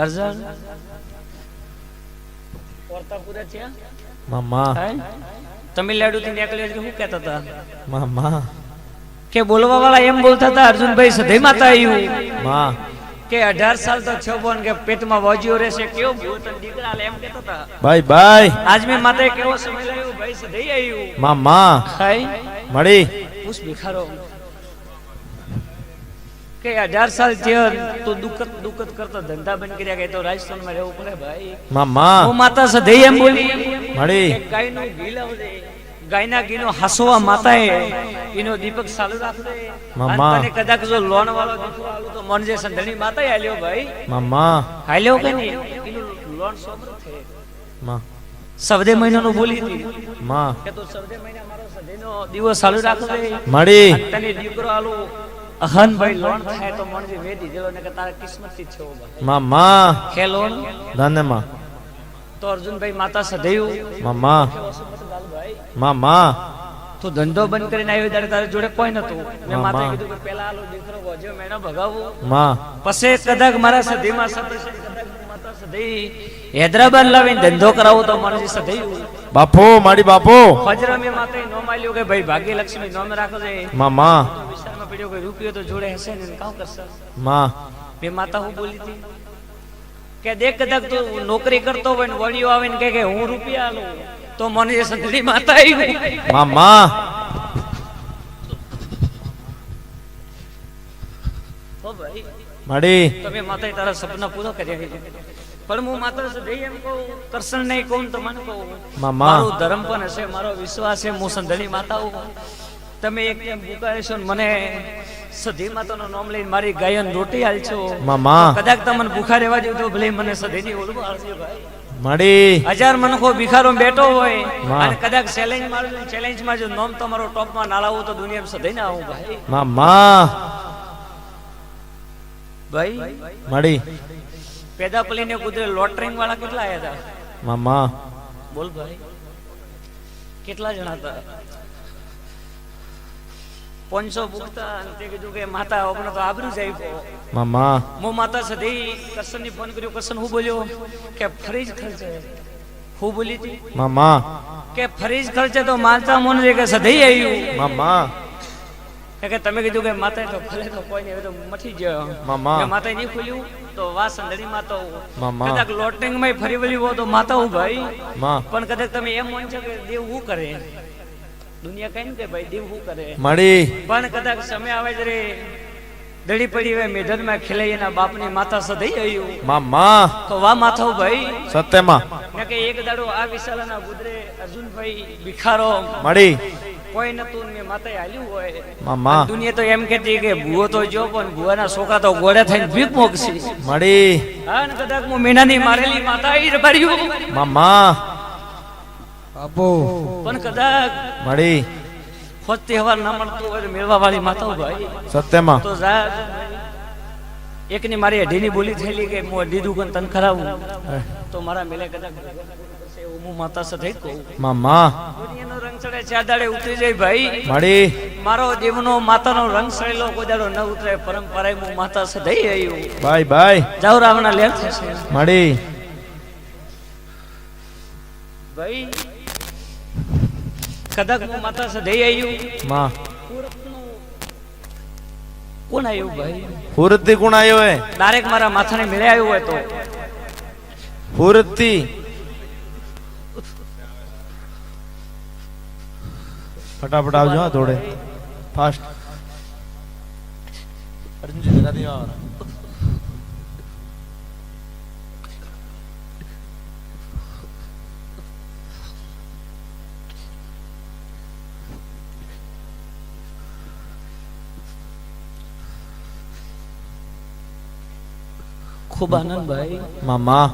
અર્જન ઓરતા પૂરા થયા મામા તમિલનાડુ થી નીકળ્યા શું કહેતા હતા મામા કે બોલવા વાળા એમ બોલતા હતા અર્જુનભાઈ સધઈ માતા આવ્યું માં કે 18 સાલ તો છો બોન કે પેટમાં વાજ્યો રહેશે કેવો ભૂત દીકરા લે એમ કહેતા હતા બાય બાય આજ મેં માતાએ કેવો સમય લાવ્યો ભાઈ સધઈ આવ્યું મામા ખાઈ મળી પૂછ ભિખારો કે 18 સાલ થયો તો દુઃખત કરતો ધંધા બંધ કર્યા કે તો રાજસ્થાનમાં રહેવું પડે ભાઈ મામા હું માતા સધઈ એમ બોલી મળી કે ગાયનું ઘી લાવજે ગાયના ઘીનો હસવા માતાએ એનો દીપક ચાલુ રાખજે મામા. અને તને કદાચ જો લોન વાળો દીકરો આલું તો મન જે સંધણી માતાએ હાલ્યો ભાઈ મામા હાલ્યો કે નહીં એનું લોન સોબર છે માં સવદે મહિનાનું બોલી હતી માં કે તું સવદે મહિના મારો સધઈનો દિવસ ચાલુ રાખજે મળી અને તને દીકરો આલું અહન ભાઈ લોન થાય તો મન જે વેદી જેલો ને કે તારા કિસ્મત થી છે ભાઈ મામા કે લોન ધન્ય માં તો અર્જુનભાઈ માતા સધૈયું મામા મામા તું ધંધો બંધ કરીને આવ્યો ત્યારે તારી જોડે કોઈ નતું મેં મામા. માતાએ કીધું કે પેલા આલો દીકરો વજ્યો મેનો ભગાવો માં પછી કદાચ મારા સધીમાં સતશે કદાચ માતા સધી હૈદરાબાદ લાવીને ધંધો કરાવો તો મને જે સધૈયું બાપો મારી બાપો ફજર મેં માતાએ નોમ આલ્યો કે ભાઈ ભાગ્યલક્ષ્મી નોમ રાખો છે મામા વિચારમાં પડ્યો કે રૂપિયો તો જોડે હશે ને કામ કરશે માં મેં માતા હું બોલી હતી કે દેખ કદાચ તું નોકરી કરતો હોય ને વડીઓ આવે ને કે હું રૂપિયા લઉં તો મને એ સંધળી માતા આવી મામા ઓ ભાઈ મળી તમે માતા તારા સપના પૂરા કર્યા પણ હું માતા સદૈ એમ કહું કરશન નહીં કહું તો મને કહું મામા. મારું ધર્મ પણ હશે મારો વિશ્વાસ છે હું સંધળી માતા હું તમે એક એમ ભૂકાશો ને મને સધી માતાનું નામ લઈને મારી ગાયન રોટી આલશો મામા કદાચ તમને ભૂખા રહેવા દઉં તો ભલે મને સધીની ઓળખ આવશે ભાઈ મળી 1000 મનખો ભિખારો બેઠો હોય વાહ. અને કદાચ ચેલેન્જ મારું ચેલેન્જમાં જો નામ તમારો ટોપમાં ના લાવું તો દુનિયામાં સધીને આવું ભાઈ મામા ભાઈ મળી પેદા પલીને કુદરે લોટરિંગ વાળા કેટલા આયા હતા મામા બોલ ભાઈ કેટલા જણા હતા 500 ભૂખતા અને તે કીધું કે માતા આપણે તો આબરૂ જાય મામા હું માતા સધી કરશનની ફોન કર્યો કરશન હું બોલ્યો કે ફરીજ ખર્ચે હું બોલી હતી મામા કે ફરીજ ખર્ચે તો માતા મોન રે કે સધી આવ્યું મામા કે તમે કીધું કે માતા તો ભલે તો કોઈ નહીં હવે તો મઠી ગયો મામા. કે માતા નહીં ખોલ્યું તો વા સંદડી માતા મામા. કદાચ લોટિંગ માં ફરી વળી હો તો માતા હું ભાઈ માં પણ કદાચ તમે એમ માન છો કે દેવ શું કરે દુનિયા કઈ કે ભાઈ દેવ શું કરે મળી પણ કદાચ સમય આવે જરે દડી પડી હોય મેદાનમાં ખેલાઈ એના બાપની માતા સધી આવ્યું મામા તો વા માથા ભાઈ સત્યમાં કે એક દાડો આ વિશાલાના ગુદરે અર્જુનભાઈ ભિખારો મળી કોઈ નતું ને માતાએ હાલ્યું હોય મામા દુનિયા તો એમ કહેતી કે ભૂવો તો જો પણ ભૂવાના છોકરા તો ગોળે થઈને ભીખ મોકશી મળી હા ને કદાચ હું મીનાની મારેલી માતા આવી રબાર્યું મામા બાપુ પણ કદાચ મળી ખોજ તહેવાર ના મળતું હોય તો મેળવા વાળી માતાઓ ભાઈ સત્યમાં તો જા એકની મારી અઢીની બોલી થયેલી કે હું અઢી દુકાન તન ખરાવું તો મારા મેલે કદાચ એવું હું માતા સાથે કહું મામા દુનિયાનો રંગ ચડે ચાર દાડે ઉતરી જાય ભાઈ મળી મારો દેવનો માતાનો રંગ સડેલો કોઈ દાડો ન ઉતરે પરંપરાએ હું માતા સાથે આવ્યું બાય બાય જાવ રાવના લેર થશે મળી ભાઈ કદાચ હું માતા સાથે આવ્યું માં કોણ આવ્યું ભાઈ ફુરતી કોણ આવ્યો હે ડાયરેક્ટ મારા માથાને મેળે આવ્યું હોય તો ફુરતી ફટાફટ આવજો હા થોડે ફાસ્ટ અર્જુનજી જરા દી આવો ખૂબ આનંદ ભાઈ મામા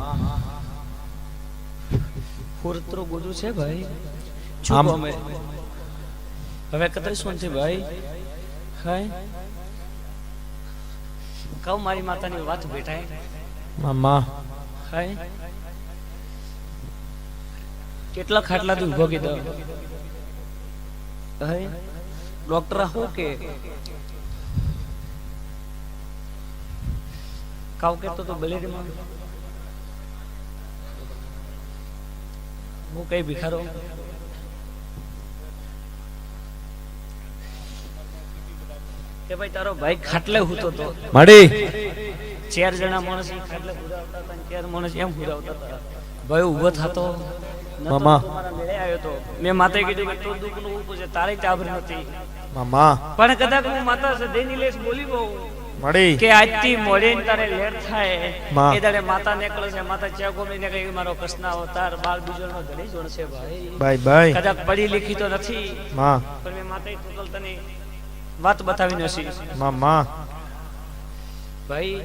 ફુરત્રો ગોદું છે ભાઈ આમ. અમે હવે કતરી શું છે ભાઈ હાય કહું મારી માતાની વાત બેઠાય મામા હાય કેટલા ખાટલા થી ઉભો કીધો હાય ડોક્ટર હું કે કાવ કેતો તો બલેરીમાં હું કઈ ભિખારો કે ભાઈ તારો ભાઈ ખાટલે હૂતો તો મળી 4 જણા માણસ ઈ ખાટલે હુરાવતા હતા અને 4 માણસ એમ હુરાવતા હતા ભાઈ ઊભો થતો મામા. મારા મેળે આવ્યો તો મેં માતાએ કીધું કે તું દુઃખ નું ઊભું છે તારે ચાબર નથી મામા પણ કદાચ હું માતા સદેની લેસ બોલી બહુ મળી કે આજથી મોડે તારે લેર થાય માં. એ દાડે માતા નીકળે છે માતા ચા ગોમીને કહે મારો કૃષ્ણ અવતાર બાળ બીજોનો ઘણી જોડ છે ભાઈ બાય બાય કદાચ પડી લીખી તો નથી માં પણ મેં માતાએ ટોટલ તને વાત બતાવી નથી મામા ભાઈ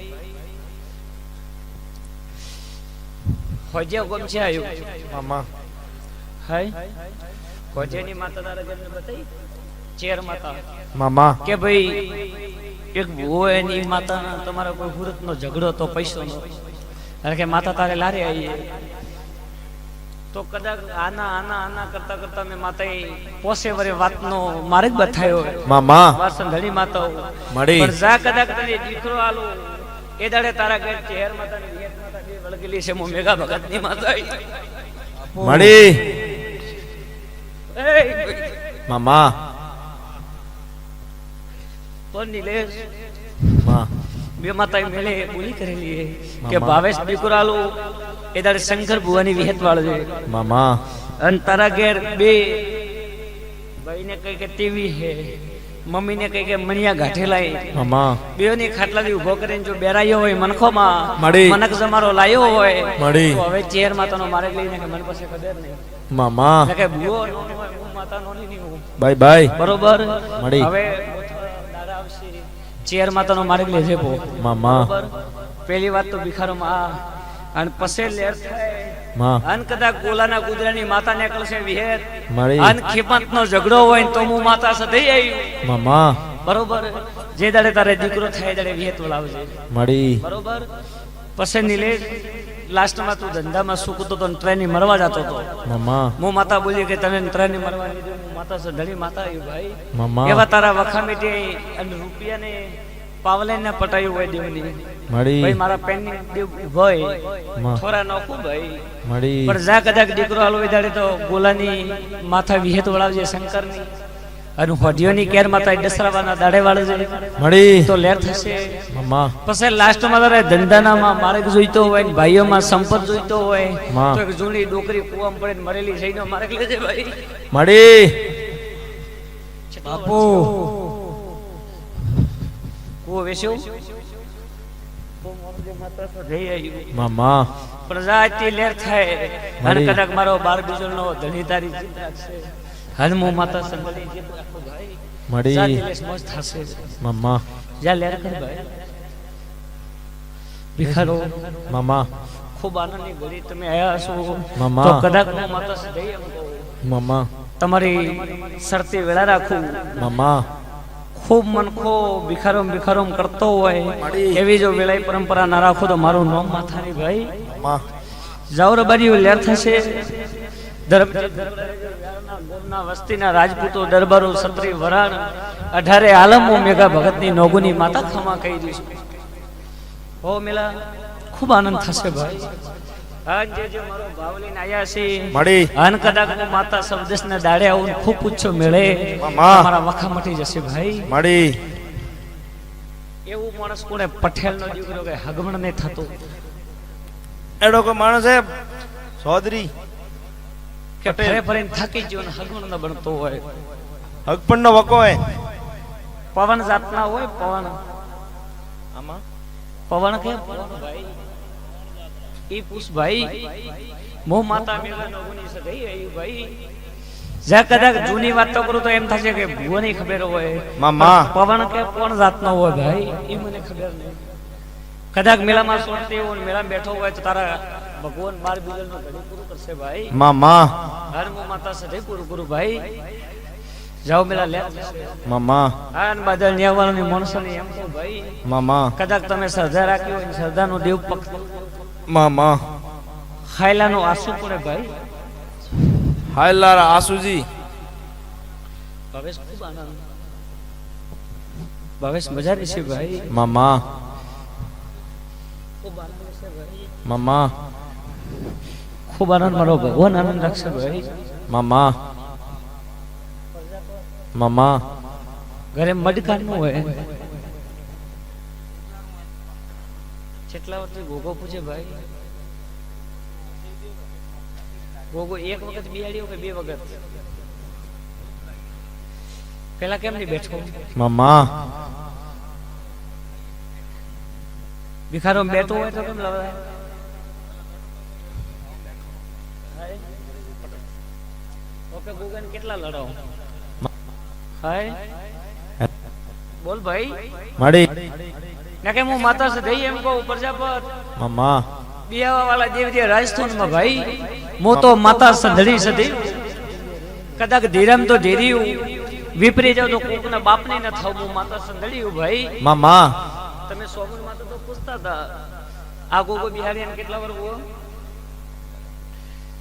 હોજે ગમ છે આયુ મામા હાય હોજેની માતા તારા ઘરને બતાવી ચેર માતા મામા કે ભાઈ એક ભૂવો એની માતા તમારો કોઈ હુરત નો ઝઘડો તો પૈસો નો કારણ કે માતા તારે લારે આવીએ તો કદાચ આના આના આના કરતા કરતા મેં માતાએ પોસે વરે વાતનો માર્ગ બતાવ્યો મામા વાસણ ધણી માતાઓ મળી પણ જા કદાચ તને દીકરો આલો એ દાડે તારા ઘર ચહેર માતાની વિયત માતા બે વળગેલી છે હું મેઘા ભગતની માતા મળી એ મામા કોણ નીલેશ માં બે માતા મેળે બોલી કરેલી છે કે ભાવેશ દીકરાલો એ દાડે શંકર ભુવાની વિહેત વાળજે મામા અને તારા ઘેર બે ભાઈને કઈ કે ટીવી હે મમ્મીને કઈ કે મણિયા ગાંઠેલાય મામા બેઓની ખાટલાથી ઉભો કરીને જો બેરાયો હોય મનખોમાં મળી. મનક જમારો લાયો હોય મળી. તો હવે ચેર માતાનો મારે લઈને કે મને પાસે ખબર નહીં મામા એટલે કે ભૂવો નોની હોય હું માતા નોની નહીં હું બાય બાય બરોબર મળી. હવે દાદા આવશે ચેર માતાનો મારે લેજે પો મામા બરોબર પહેલી વાત તો ભિખારોમાં અને પછી લેર થાય માં અન કદાચ ગોલાના ગુદરાની માતા નીકળશે વિહેત મળી. અન ખીમતનો ઝઘડો હોય ને તો હું માતા સાથે આવ્યું મામા બરોબર જે દાડે તારે દીકરો થાય દાડે વિહેત વળાવજે મળી. બરોબર પછી નીલે લાસ્ટમાં તું ધંધામાં સુકતો તો ટ્રેની મરવા જતો હતો મામા હું માતા બોલી કે તને ટ્રેની મરવા નહીં દઉં. હું માતા સધડી માતા આવી ભાઈ મામા એવા તારા વખા મીઠી અને રૂપિયાને પાવલેને પટાયું હોય દેવની મળી. ભાઈ મારા પેનની દેવ હોય માં. થોડા નોખું ભાઈ મળી. પણ જા કદાચ દીકરો હાલો વિધાડે તો ગોલાની માથા વિહેત વળાવજે શંકરની અને હોડિયોની કેર માતા દસરાવાના દાડે વાળજે મળી. તો લેર થશે મામા પછી લાસ્ટમાં તારે ધંધાનામાં માર્ગ જોઈતો હોય ને ભાઈઓમાં સંપર્ક જોઈતો હોય માં. તો એક જૂની ડોકરી કુવામાં પડે મરેલી જઈને માર્ગ લેજે ભાઈ મળી. બાપુ કુવો વેચ્યો મામા પણ જાતી લેર થાય અને મળી. કદાચ મારો બાર બીજોનો ધણી તારી જીત રાખશે હનુમો માતા સંભળી જીત રાખો ભાઈ મળી. જાતી લેસ મોજ થશે મામા જા લેર કર ભાઈ ભિખારો મામા ખૂબ આનંદની ઘડી તમે આયા છો મામા. તો કદાચ હું માતા સદૈ એમ કહું મામા તમારી શરતી વેળા રાખું મામા ખૂબ મનખો ભિખારોમ કરતો હોય મળી. એવી જો વેળાઈ પરંપરા ના રાખો તો મારું નામ માથાની ભાઈ મામા જાવર બારી લેર થશે ગોમના વસ્તીના રાજપૂતો દરબારો ક્ષત્રિય વરાણ 18 આલમો મેઘા ભગતની નોગુની માતા ખમા કહી દઈશું હો મેલા ખૂબ આનંદ થશે ભાઈ આજ જે મારો ભાવલીને આયા છે મળી. અન કદાચ હું માતા શબ્દને દાડે આવું ખૂબ પૂછો મેળે મામા. તમારા વખા મટી જશે ભાઈ મળી. એવું માણસ કોને પટેલનો દીકરો કે હગમણ ને થતો એડો કોઈ માણસ હે ચૌધરી કે ફરે ફરીને થાકી ગયો ને હગમણ ન બનતો હોય હગપણ નો વકો હે પવન જાતના હોય પવન આમાં પવન કે પવન ભાઈ ઈ પૂછ ભાઈ મો માતા મેલા નો ગુની સદઈ આયુ ભાઈ જા કદાચ જૂની વાત તો કરું તો એમ થશે કે ભુવની ખબર હોય મામા. પવન કે કોણ જાતનો હોય ભાઈ ઈ મને ખબર નહીં કદાચ મેળામાં સોળતી હોય ને મેળામાં બેઠો હોય તો તારા ભગવાન બાર બીજલ નું ઘડી પૂરું કરશે ભાઈ મામા હર મો માતા સદઈ પૂરું ભાઈ જાઓ મેલા લે મામા આન બાદલ ન્યાવાળાની માણસોની એમ કહું ભાઈ મામા કદાચ તમે શ્રદ્ધા રાખી હોય શ્રદ્ધાનો દેવ પક્ષ મામા ખાયલાનો આંસુ પડે ભાઈ હાયલાર આસુજી ભાવેશ ખૂબ આનંદ ભાવેશ મજા રહેશે ભાઈ મામા ખૂબ આનંદ રહેશે ભાઈ મામા ખૂબ આનંદ મારો ભગવાન આનંદ રાખશે ભાઈ મામા મામા ઘરે મડકાન નું હોય કેટલા વર્ષથી ગોગો પૂછે ભાઈ ગોગો એક વખત બિહાડ્યો કે બે વખત પેલા કેમ નહીં બેઠો મામા ભિખારો બેઠો હોય તો કેમ લવાય ઓકે ગોગન કેટલા લડો હાય બોલ ભાઈ મળી. ના કે હું માતા સદઈ એમ કહું પ્રજાપત મામા બિયાવા વાળા દેવજી રાજસ્થાનમાં ભાઈ મો તો માતા સંધડી સદી કદાચ ધીરમ તો ધીર્યું વિપરી જાવ તો કોકના બાપને ન થાવ હું માતા સંધડ્યું ભાઈ મામા તમે સોમન માતા તો પૂછતા હતા આ ગોગો બિહારી કેટલા વર્ષ હો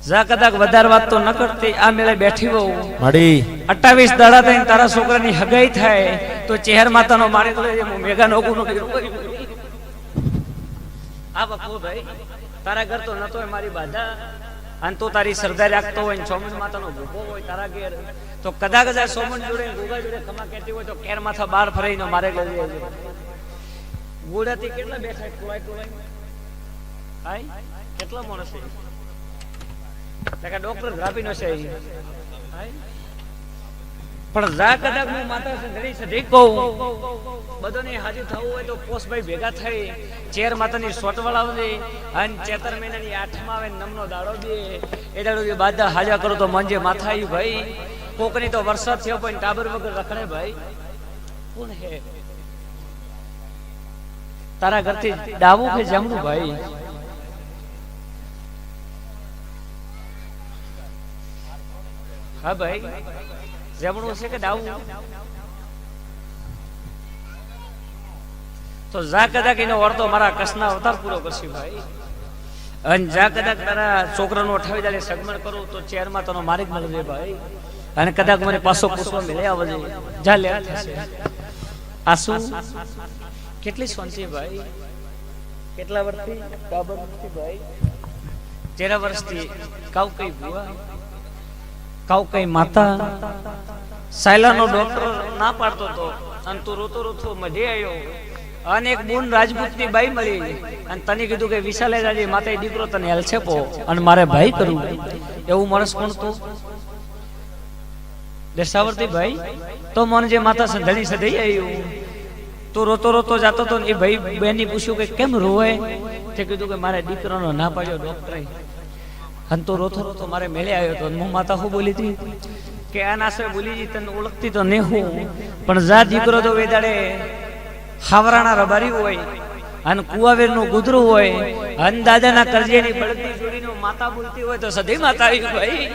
જા કદાચ વધારે વાત તો ન કરતી આ મેળે બેઠી હોઉં મળી. 28 દાડા થઈને તારા છોકરાની હગાઈ થાય તો ચહેર માતાનો મારી તો હું મેઘા નોગુનો આ બકો ભાઈ તારા ઘર તો નતો હોય મારી બાધા અને તો તારી શ્રદ્ધા રાખતો હોય ને સોમન માતાનો ભૂખો હોય તારા ઘેર તો કદાચ આ સોમન જોડે ગોગા જોડે ખમા કહેતી હોય તો કેર માથા બહાર ફરાઈને મારે લઈ જાય ગોળાથી કેટલા બેઠા ટોળાય હાય કેટલા માણસ છે ટકા ડોક્ટર ધ્રાપીનો છે હાય પણ જા કદાચ હું માતા ઘડી સધી કહું બધોને હાજર થવું હોય તો પોસભાઈ ભેગા થઈ ચેર માતાની સોટ વળાવજે અને ચેતર મહિનાની 8માં આવે નમનો દાડો દે એ દાડો બાદા હાજા કરો તો મંજે માથા આવ્યું ભાઈ કોકની તો વરસાદ થયો પણ ટાબર વગર રખડે ભાઈ કોણ હે તારા ઘરથી ડાવું કે જમણું ભાઈ હા ભાઈ જમણું છે કે ડાવું તો જા કદાચ એનો વર્તો મારા કસના અવતાર પૂરો કરશે ભાઈ અને જા કદાચ તારા છોકરાનો અઠાવી દાડે સગમણ કરું તો ચેરમાં તનો માર્ગ મળે ભાઈ અને કદાચ મને પાછો પૂછવા મળે આવજે જા લે થશે આસુ કેટલી શાંતિ ભાઈ કેટલા વર્ષથી કાબર નથી ભાઈ 13 વર્ષથી કાવ કઈ બુઆ કાવ કઈ માતા સાયલાનો ડોક્ટર ના પાડતો તો અને તું રોતો રોતો મધે આવ્યો અને એક બુન રાજપૂતની બાઈ મળી અને તને કીધું કે વિશાલે જાજી માતા દીકરો તને હેલ છે પો અને મારે ભાઈ કરવું એવું માણસ કોણ તું દેશાવર્તી ભાઈ તો મને જે માતા સંધણી સધી આવ્યું તું રોતો રોતો જાતો તો એ ભાઈ બેની પૂછ્યું કે કેમ રોવે તે કીધું કે મારે દીકરાનો ના પાડ્યો ડોક્ટરે અને તું રોતો રોતો મારે મેળે આવ્યો તો હું માતા શું બોલી હતી કે આ નાસે બોલી જી તને ઓળખતી તો ને હું પણ જા દીકરો તો વેદાડે હાવરાના રબારી હોય અને કુવાવેરનું ગુદરું હોય અને દાદાના કરજેની બળદી જોડીનો માતા બોલતી હોય તો સધી માતા આવી ભાઈ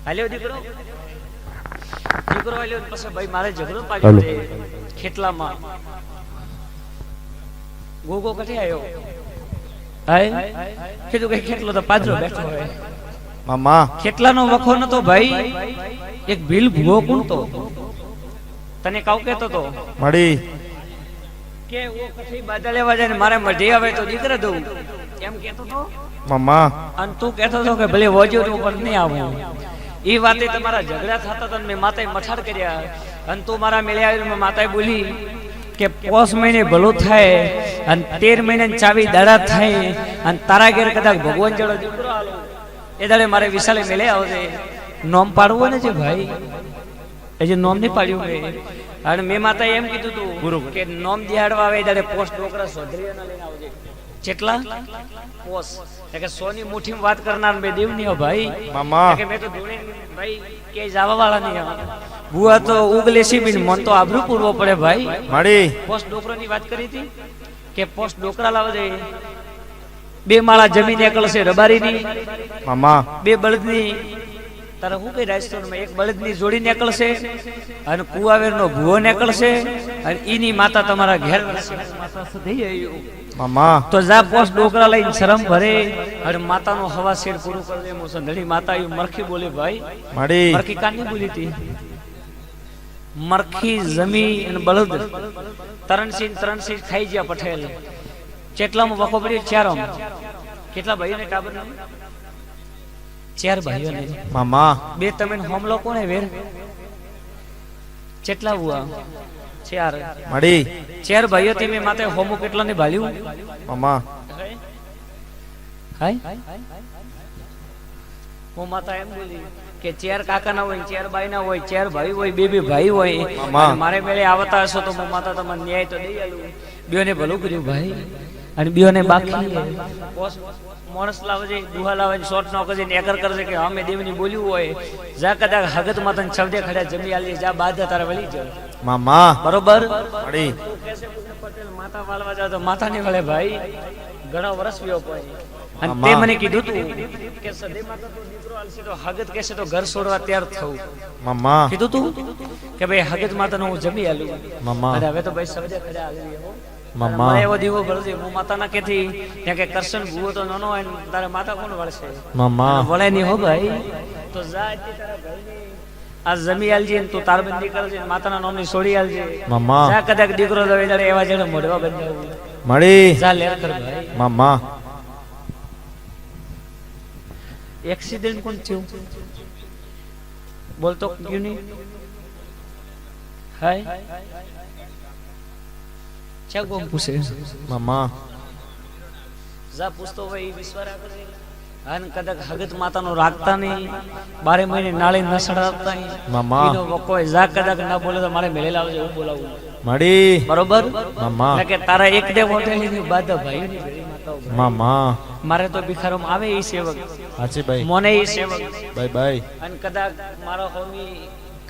હાલ્યો દીકરો હાલ્યો પછી ભાઈ મારે ઝઘડો પાડ્યો છે ખેતલામાં ગોગો કઠે આવ્યો હાય કીધું કે ખેતલો તો પાદરો બેઠો હોય મામા ખેતલાનો વખો નતો ભાઈ એક ભીલ ભૂવો કોણ તો તને કાવ કેતો તો મળી કે ઓ કઠી બાદા લેવા જાય ને મારે મઢી આવે તો દીકરા દઉં એમ કેતો તો મામા અને તું કેતો તો કે ભલે વોજો તું પણ નહીં આવું એ વાતે તમારા ઝઘડા થતા હતા મેં માતાએ મઠાડ કર્યા અને તું મારા મેળે આવી મેં માતાએ બોલી કે પોષ મહિને ભલું થાય અને 13 મહિને ચાવી દાડા થાય અને તારા ઘેર કદાચ ભગવાન જડો દીકરો આલો એ દાડે મારે વિશાલે મેળે આવજે નોમ પાડવું ને છે ભાઈ એ જે નોમ નહીં પાડ્યું મેં અને મેં માતાએ એમ કીધું તું કે નોમ દિહાડવા આવે દાડે પોસ્ટ ડોકરા સોધરીયાના લઈને આવજે કેટલા પોસ કે સોની મુઠ્ઠીમાં વાત કરનાર બે દેવની ભાઈ મામા કે મેં તો ધોણે ભાઈ કે જવા વાળા નહીં બુઆ તો ઉગલેસી બિન મન તો આબરૂ પૂરવો પડે ભાઈ મળી પોસ્ટ ડોકરાની વાત કરી હતી કે પોસ્ટ ડોકરા લાવજે 2 માળા જમીન એકલશે રબારીની મામા 2 બળદની તારે શું કઈ રાજસ્થાનમાં એક બળદની જોડી નીકળશે અને કુવાવેરનો ભૂવો નીકળશે અને ઈની માતા તમારા ઘેર માતા સધી આવ્યું મામા તો જા પોસ્ટ ડોકરા લઈને શરમ ભરે અને માતાનો હવા શેર પૂરું કરી દે મોસન ધણી માતા આવ્યું મરખી બોલે ભાઈ મળી મરખી કાની બોલી હતી મરખી જમી અને બળદ તરણસિંહ ખાઈ ગયા પટેલ કેટલામાં વખો પડ્યો 4 કેટલા ભાઈઓને ટાબર 4 ભાઈઓને મામા 2 તમે હોમલો કોને વેર કેટલા હુઆ 4 મળી 4 ભાઈઓ તમે માતે હોમો કેટલાને ભાલ્યું મામા હાય હું માતા એમ બોલી કે 4 કાકા ના હોય 4 બાઈ ના હોય 4 ભાઈ હોય 2 ભાઈ હોય અને મારે મેળે આવતા હશો તો હું માતા તમને ન્યાય તો દઈ આલું બેઓને ભલું કર્યું ભાઈ અને બેઓને બાકી માણસ લાવજે દુહા લાવે શોર્ટ નો કરે એકર કરજે કે અમે દેવની બોલ્યું હોય જા કદાચ હગત માતા શબ્દે ખડ્યા જમી આલી જા બાધા તારે વળી જાય મામા બરોબર મળી પટેલ માતા વાળવા જાવ તો માતા ની વળે ભાઈ ઘણા વર્ષ વ્યો પડે અને તે મને કીધું તું કે સદે માતા તો દીકરો આલશે તો હગત કહેશે તો ઘર છોડવા તૈયાર થવું મામા કીધું તું કે ભાઈ હગત માતા નું હું જમી આલું મામા અને હવે તો ભાઈ સબજે ખડ્યા આલી હો મામા એવો દીવો ભરજે હું માતા ના કેથી ત્યાં કે કરશન ભૂવો તો નાનો હોય તારે માતા કોણ વળશે મામા વળે નહીં હો ભાઈ તો જા તારા ભાઈને આ જમી આલજે તું તારબંધી કરજે માતાના નામની છોડી આલજે મામા જા કદાચ દીકરો દવે તારે એવા જેને મોઢવા બંધાવું મળી જા લેર કર ભાઈ મામા એક્સિડન્ટ કોણ થયું બોલતો ક્યું નહીં હાય ક્યાં કોમ પૂછે મામા જા પૂછતો હોય એ વિશ્વાસ રાખે છે અને કદાચ હગત માતાનો રાખતા નહીં 12 મહિને નાળી ન સડાવતા નહીં મામા એનો વકોય જા કદાચ ના બોલે તો મારે મેલે લાવજો એવું બોલાવું મળી બરોબર મામા એટલે કે તારા એક દે હોટેલી ની બાધા ભાઈઓની ઘણી માતાઓ મામા મારે તો ભિખારોમાં આવે એ સેવક હાચી ભાઈ મોને એ સેવક બાય બાય અને કદાચ મારો હોમી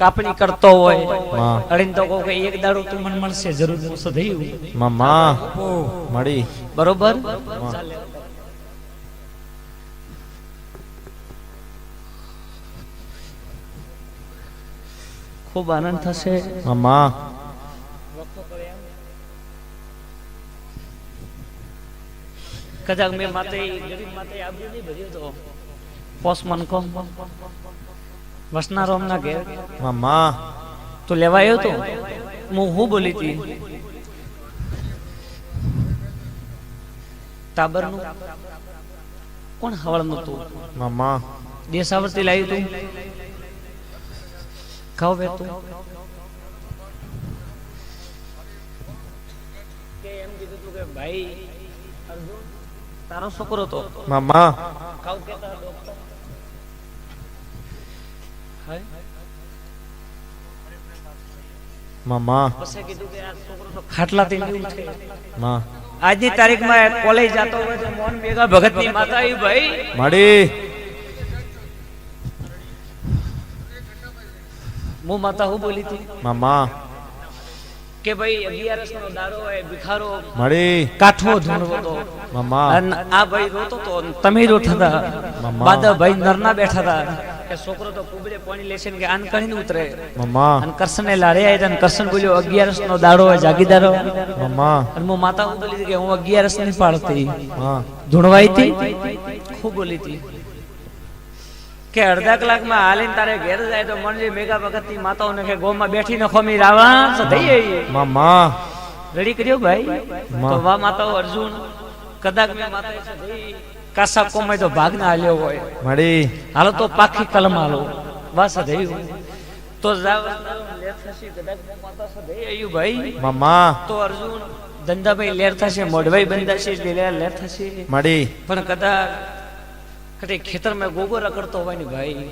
કાપણી કરતો હોય માં અડીને તો કહું કે એક દાડો તું મને મળશે જરૂર પૂછો થયું મામા મળી બરોબર ખૂબ આનંદ થશે મામા કદાચ મેં માતે ગરીબ માતે આપ્યું નહીં ભર્યું તો પોસ્ટમન કોમ વસના રોમ ના ઘેર મામા તો લેવાયો તો હું બોલી હતી તાબરનું કોણ હવળનું તું મામા દેશાવરથી લાવ્યું તું ખાવ બે તું કે એમ કીધું તું કે ભાઈ અર્જુન તારો છોકરો તો મામા ખાવ કેતા ડોક્ટર હાય મામા પછી કીધું કે આ છોકરો તો ખાટલાથી નહીં ઉઠે માં આજની તારીખમાં કોલેજ જતો હોય તો મોહન બેગા ભગતની માતા આવી ભાઈ મળી હું માતા હું બોલી હતી મામા કે ભાઈ 11 નો દાડો હોય ભિખારો મળી કાઠો ધૂણવો તો મામા અને આ ભાઈ રોતો તો તમે રોતા હતા મામા. બાદા ભાઈ નરના બેઠા હતા કે છોકરો તો કુબરે પાણી લેશે ને કે આન કરીને ઉતરે મામા અને કરશન ને લારે આવ્યા અને કરશન બોલ્યો 11 નો દાડો હોય જાગીદારો મામા અને હું માતા હું બોલી હતી કે હું 11 નહીં પાડતી હા ધૂણવાઈ હતી ખૂબ બોલી હતી કે અડધા કલાકમાં હાલીને તારે ઘેર જાય તો મનજી મેઘા ભગતની માતાઓને કે ગોમાં બેઠીને ખોમી રાવણ સધઈ આવી મામા રેડી કર્યો ભાઈ માં. તો વા માતાઓ અર્જુન કદાચ મેં માતાએ સધઈ કાસા કોમાય તો ભાગના હાલ્યો હોય મળી હાલો તો પાખી કલમ હાલો વા સધઈ તો જાવ લેર થશે કદાચ મેં માતા સધઈ આવ્યું ભાઈ મામા તો અર્જુન ધંધાભાઈ લેર થશે મોઢભાઈ બંધાશે લેર થશે મળી પણ કદાચ કટે ખેતર में गोगो रगड़तो હોય ને ભાઈ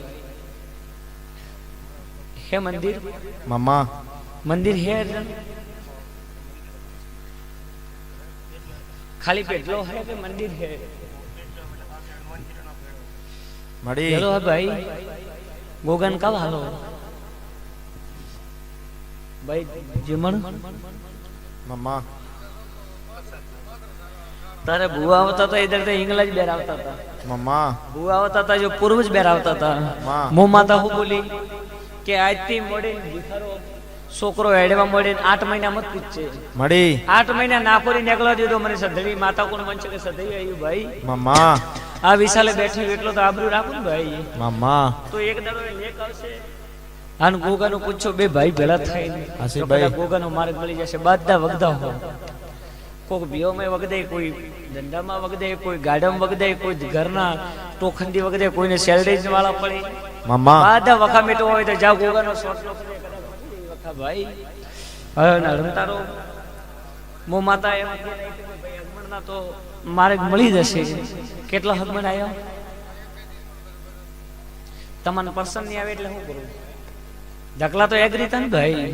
હે મંદિર મામા મંદિર હે ખાલી પેટલો હે કે મંદિર હે મળી ચલો હે ભાઈ ગોગન કા હાલો ભાઈ જીમણ મામા તારે ભુવા આવતા હતા ઇધર તે ઇંગ્લિશ બેર આવતા હતા મામા ભુવા આવતા હતા જો પૂર્વજ બેર આવતા હતા માં. મો માતા હું બોલી કે આજથી મોડીને ભિખારો છોકરો હેડવા મોડીને 8 મહિના મત પૂછશે મળી 8 મહિના નાખોરી નીકળવા દીધો મને સધડી માતા કોણ મન છે કે સધઈ આવ્યું ભાઈ મામા આ વિશાલે બેઠી એટલો તો આબરૂ રાખું ને ભાઈ મામા તો એક દાડો એ લેક આવશે આન ગોગાનું પૂછો બે ભાઈ ભેળા થાય ને આશીષભાઈ. ગોગાનો માર્ગ મળી જશે બધા વગદા હો કોઈ ભીઓમાં વગદે કોઈ ધંધામાં વગદે કોઈ ગાડામાં વગદે કોઈ ઘરના ટોખંડી વગદે કોઈને સેલરીજ વાળા પડે મામા બધા વખા મેટો હોય તો જાવ ગોગાનો સોટલો કરે વખા ભાઈ હવે નરમતારો મો માતા એમ કે ભાઈ અગમણના તો માર્ગ મળી જશે કેટલો હગમણ આવ્યો તમને પસંદ નહીં આવે એટલે શું કરું ઢકલા તો એગ્રી હતા ને ભાઈ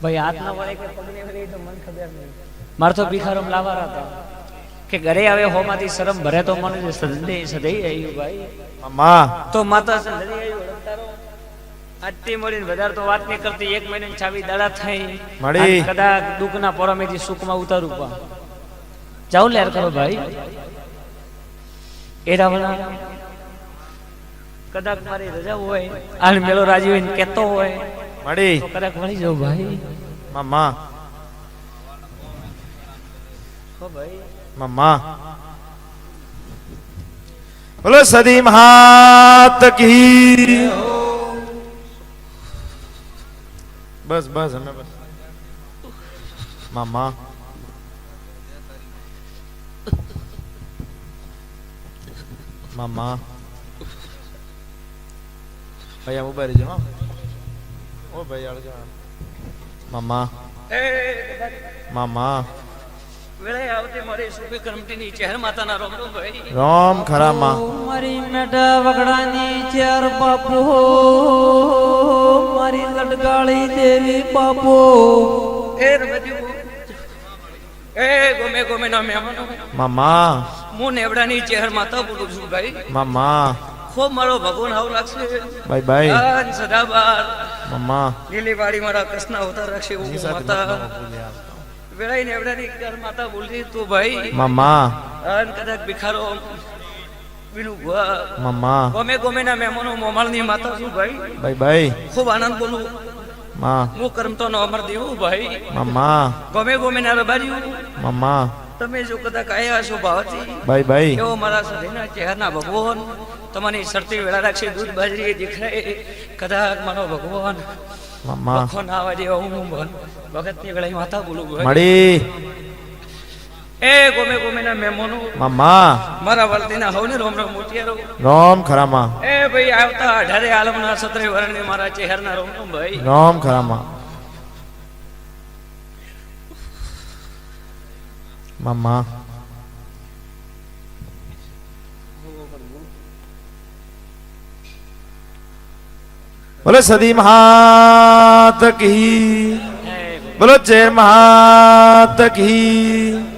ભાઈ હાથ ના વળે કે પગને વળે તો મને ખબર નહીં મારે તો ભિખારો લાવવા હતા કે ઘરે આવે હોમાંથી શરમ ભરે તો મને સદઈ આવ્યું ભાઈ મામા તો માતા સદઈ આવ્યું રમતારો આજથી મળીને વધારે તો વાત નહીં કરતી 1 મહિને 26 દાડા થઈ મળી. અને કદાચ દુઃખના પોરામેથી સુખમાં ઉતારું પા જાવ લેર કરો ભાઈ એરાવણા કદાચ મારી રજા હોય આને મેલો રાજી હોય ને કહેતો હોય મળી તો કદાચ મળી જાવ ભાઈ મામા હો ભાઈ મામા બોલો સદી મહાત કી બસ બસ અમે બસ મામા મામા ભાઈ આમ ઉભા રહેજો હા ઓ ભાઈ આવજો મામા એ મામા વેળાએ આવતી મારી સુપી કરમટીની ચહેર માતાના રોમ રોમ ભાઈ રોમ ખરા માં મારી મેઢા વગડાની ચેર બાપુ મારી લટકાળી દેવી બાપુ એ રમતી એ ગોમે ગોમે ના મહેમાનો મામા હું નેવડાની ચહેર માતા બોલું છું ભાઈ મામા ખૂબ મારો ભગવાન આવ રાખશે બાય બાય આજ સદાબાર મામા લીલી વાડી મારા કૃષ્ણ અવતાર રાખશે હું માતા વેળાઈ નેવડાની ચહેર માતા બોલતી તું ભાઈ મામા અન કદાચ ભિખારો બીનું ભુવા મામા ગોમે ગોમે ના મહેમાનો મોમાળની માતા છું ભાઈ બાય બાય ખૂબ આનંદ બોલું માં હું કરમતો નો અમર દેવું ભાઈ મામા ગમે ગમે ના રબાર્યું મામા તમે જો કદાચ આયા છો ભાવતી બાય બાય એવો મારા સદીના ચહેરના ભગવાન તમારી શરતી વેળા રાખશે દૂધ બાજરી દીખરાય કદાચ મારો ભગવાન મામા વખો ના આવે દેવા હું ભગતની વેળાએ માતા બોલું ભાઈ મળી એ ગમે ગમે ના મહેમાનો મામા મારા વલતીના હવને રોમ રોમ મોટિયારો રોમ ખરા માં એ ભાઈ આવતા 18 આલમના 17 વર્ણની મારા ચહેરના રોમ રોમ ભાઈ રોમ ખરા માં મામા બોલો સદી મહાત કી બોલો જય મહાત કી